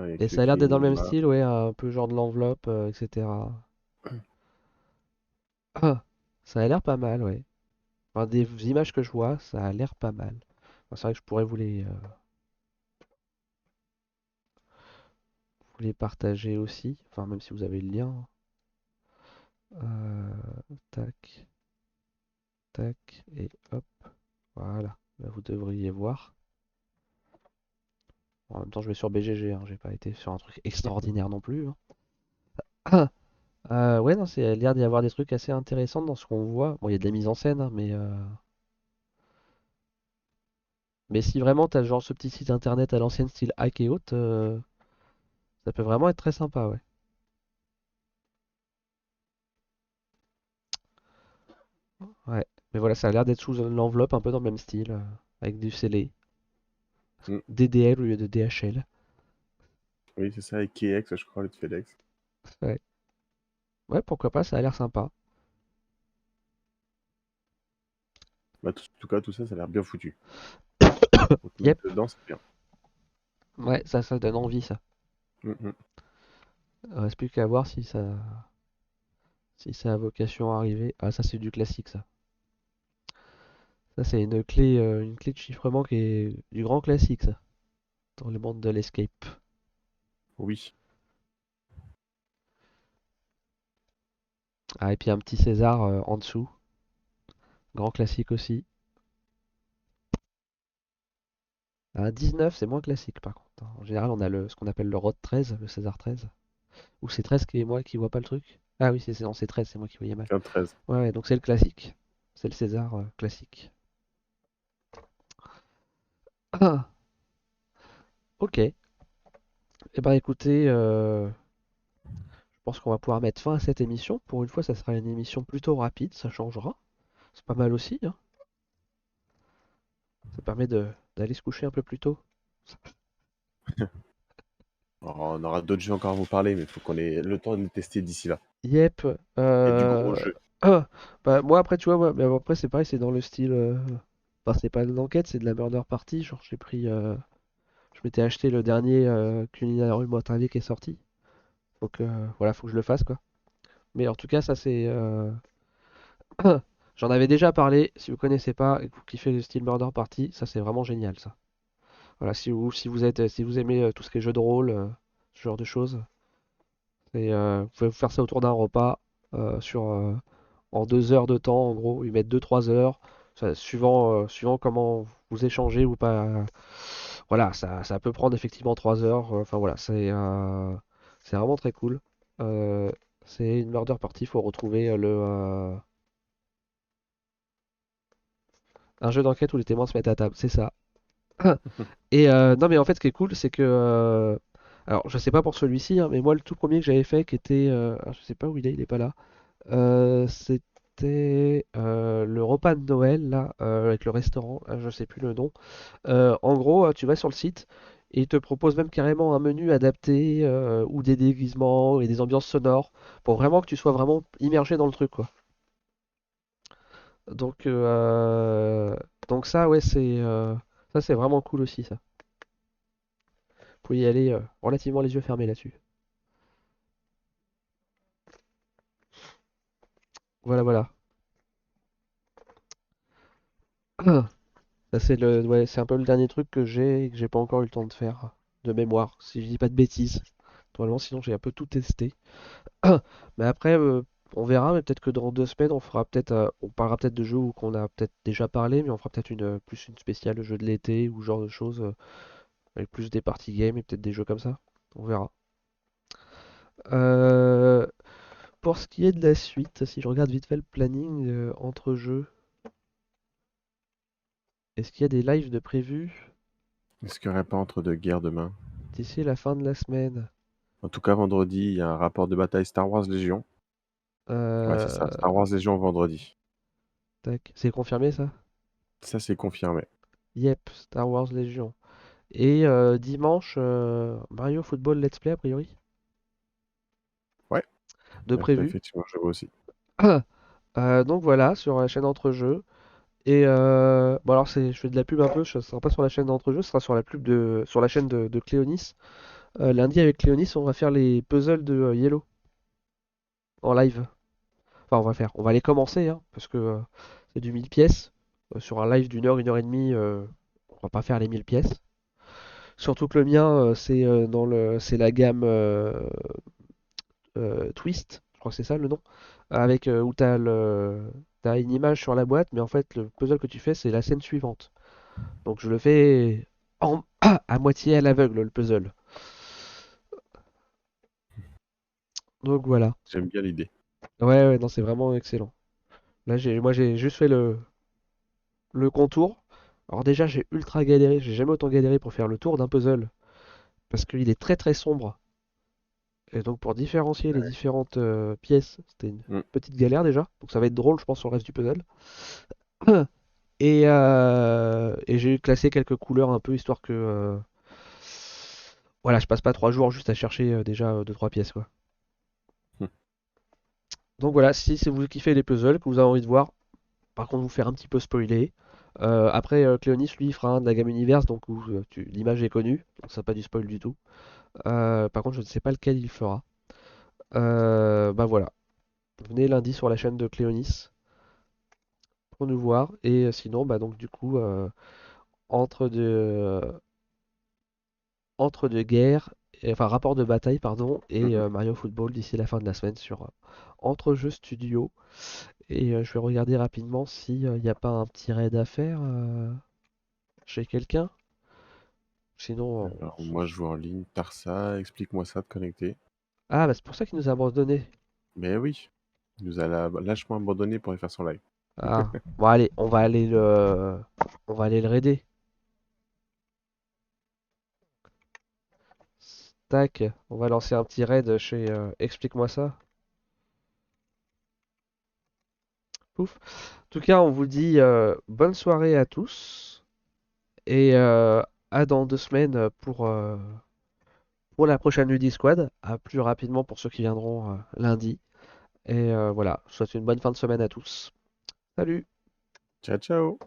et Et que ça a l'air Kia d'être dans le même Enigma. style, ouais, un peu genre de l'enveloppe, etc. Ah, ça a l'air pas mal, ouais. Enfin, des images que je vois, ça a l'air pas mal. Enfin, c'est vrai que je pourrais vous les partager aussi. Enfin, même si vous avez le lien. Tac, tac, et hop. Voilà. Là, vous devriez voir. En même temps, je vais sur BGG, hein, j'ai pas été sur un truc extraordinaire non plus, hein. Ouais, non, c'est il y a l'air d'y avoir des trucs assez intéressants dans ce qu'on voit. Bon, il y a de la mise en scène, hein, mais si vraiment t'as genre ce petit site internet à l'ancienne style hack et autres, ça peut vraiment être très sympa, ouais. Ouais. Mais voilà, ça a l'air d'être sous l'enveloppe, un peu dans le même style, avec du scellé. Mm. DDL au lieu de DHL. Oui, c'est ça, et KX, je crois, le de FedEx. Ouais. Ouais, pourquoi pas, ça a l'air sympa. Bah, en tout cas, tout ça, ça a l'air bien foutu. Pour te mettre Yep. dedans, c'est bien. Ouais, ça donne envie, ça. Mm. Reste plus qu'à voir si ça a vocation à arriver. Ah, ça, c'est du classique, ça. Ça, c'est une clé de chiffrement qui est du grand classique, ça, dans le monde de l'escape. Oui. Ah, et puis un petit César en dessous. Grand classique aussi. Ah, 19, c'est moins classique, par contre, hein. En général, on a ce qu'on appelle le Rod 13, le César 13. Ou c'est 13 qui est moi qui vois pas le truc? Ah oui, non, c'est 13, c'est moi qui voyais mal. 15-13. Ouais, ouais, donc c'est le classique. C'est le César classique. Ah, ok. Eh ben écoutez, je pense qu'on va pouvoir mettre fin à cette émission. Pour une fois, ça sera une émission plutôt rapide, ça changera. C'est pas mal aussi, hein. Ça permet d'aller se coucher un peu plus tôt. Alors, on aura d'autres jeux encore à vous parler, mais il faut qu'on ait le temps de les tester d'ici là. Yep. Il y a du gros jeu. Ah, bah, moi après, tu vois, mais après c'est pareil, c'est dans le style. Enfin, c'est pas de l'enquête, c'est de la murder party. Genre, je m'étais acheté le dernier Culinary Immortale qui est sorti. Donc voilà, faut que je le fasse quoi. Mais en tout cas, ça c'est. J'en avais déjà parlé. Si vous connaissez pas et que vous kiffez le style murder party, ça c'est vraiment génial ça. Voilà, si vous aimez tout ce qui est jeu de rôle, ce genre de choses, vous pouvez faire ça autour d'un repas en 2 heures de temps, en gros, ils mettent 2 3 heures, suivant comment vous échangez ou pas. Voilà, ça peut prendre effectivement 3 heures. Enfin voilà, c'est vraiment très cool. Euh, c'est une murder party, il faut retrouver un jeu d'enquête où les témoins se mettent à table, c'est ça. Et non, mais en fait, ce qui est cool, c'est que. Alors, je sais pas pour celui-ci, hein, mais moi, le tout premier que j'avais fait, qui était. Alors, je sais pas où il est pas là. C'était le repas de Noël, là, avec le restaurant, je sais plus le nom. En gros, tu vas sur le site et il te propose même carrément un menu adapté ou des déguisements et des ambiances sonores pour vraiment que tu sois vraiment immergé dans le truc, quoi. Donc, euh, donc ça, ouais, ça, c'est vraiment cool aussi, ça. Vous pouvez y aller relativement les yeux fermés là-dessus. Voilà, voilà. Ça, ouais, c'est un peu le dernier truc que j'ai et que j'ai pas encore eu le temps de faire de mémoire, si je dis pas de bêtises. Normalement, sinon j'ai un peu tout testé. Mais après, on verra, mais peut-être que dans 2 semaines, on parlera peut-être de jeux où qu'on a peut-être déjà parlé, mais on fera peut-être plus une spéciale jeu de l'été ou ce genre de choses, avec plus des party games et peut-être des jeux comme ça. On verra. Euh, pour ce qui est de la suite, si je regarde vite fait le planning entre jeux, est-ce qu'il y a des lives de prévus Est-ce qu'il n'y aurait pas entre deux guerres demain? d'ici la fin de la semaine? En tout cas, vendredi, il y a un rapport de bataille Star Wars Légion. Ouais, c'est ça, Star Euh, Wars Légion vendredi. Tac, c'est confirmé ça? Ça, c'est confirmé. Yep, Star Wars Légion. Et dimanche, Mario Football Let's Play a priori, Ouais, de prévu. effectivement, je vois aussi. Donc voilà, sur la chaîne Entre-Jeux. Et bon alors je fais de la pub un peu, ce sera pas sur la chaîne d'Entre-Jeux, ce sera sur la chaîne de Cléonis. Lundi avec Cléonis, on va faire les puzzles de Yellow en live. Enfin on va les commencer, hein, parce que c'est du 1000 pièces. Sur un live d'une heure et demie, on va pas faire les 1000 pièces. Surtout que le mien, c'est la gamme Twist, je crois que c'est ça le nom, avec où t'as une image sur la boîte, mais en fait le puzzle que tu fais c'est la scène suivante. Donc je le fais à moitié à l'aveugle le puzzle. Donc voilà. J'aime bien l'idée. Ouais, ouais, non, c'est vraiment excellent. Là, moi, j'ai juste fait le contour. Alors déjà, j'ai ultra galéré. J'ai jamais autant galéré pour faire le tour d'un puzzle parce qu'il est très très sombre. Et donc pour différencier les différentes pièces, c'était une Mm. petite galère déjà. Donc ça va être drôle, je pense, sur le reste du puzzle. Et j'ai classé quelques couleurs un peu histoire que voilà, je passe pas 3 jours juste à chercher déjà 2-3 pièces quoi. Mm. Donc voilà, si vous kiffez les puzzles, que vous avez envie de voir, par contre vous faire un petit peu spoiler. Après Cléonis lui il fera un de la gamme Universe donc où l'image est connue, donc ça pas du spoil du tout. Par contre je ne sais pas lequel il fera. Bah voilà, venez lundi sur la chaîne de Cléonis pour nous voir et sinon bah donc du coup entre deux entre deux guerres, enfin rapport de bataille pardon et Mhm. Mario Football d'ici la fin de la semaine sur entre jeux studio et je vais regarder rapidement s'il n'y a pas un petit raid à faire chez quelqu'un. Sinon, Alors, moi, je joue en ligne. Tarsa, explique-moi ça de connecter. ah bah c'est pour ça qu'il nous a abandonné. Mais oui, il nous a lâchement abandonné pour y faire son live. Ah, bon allez, on va aller le raider. Tac, on va lancer un petit raid chez Explique-moi ça. Pouf. En tout cas, on vous dit bonne soirée à tous et à dans 2 semaines pour la prochaine Nudie Squad. À plus rapidement pour ceux qui viendront lundi. Et voilà, je vous souhaite une bonne fin de semaine à tous. Salut! Ciao, ciao!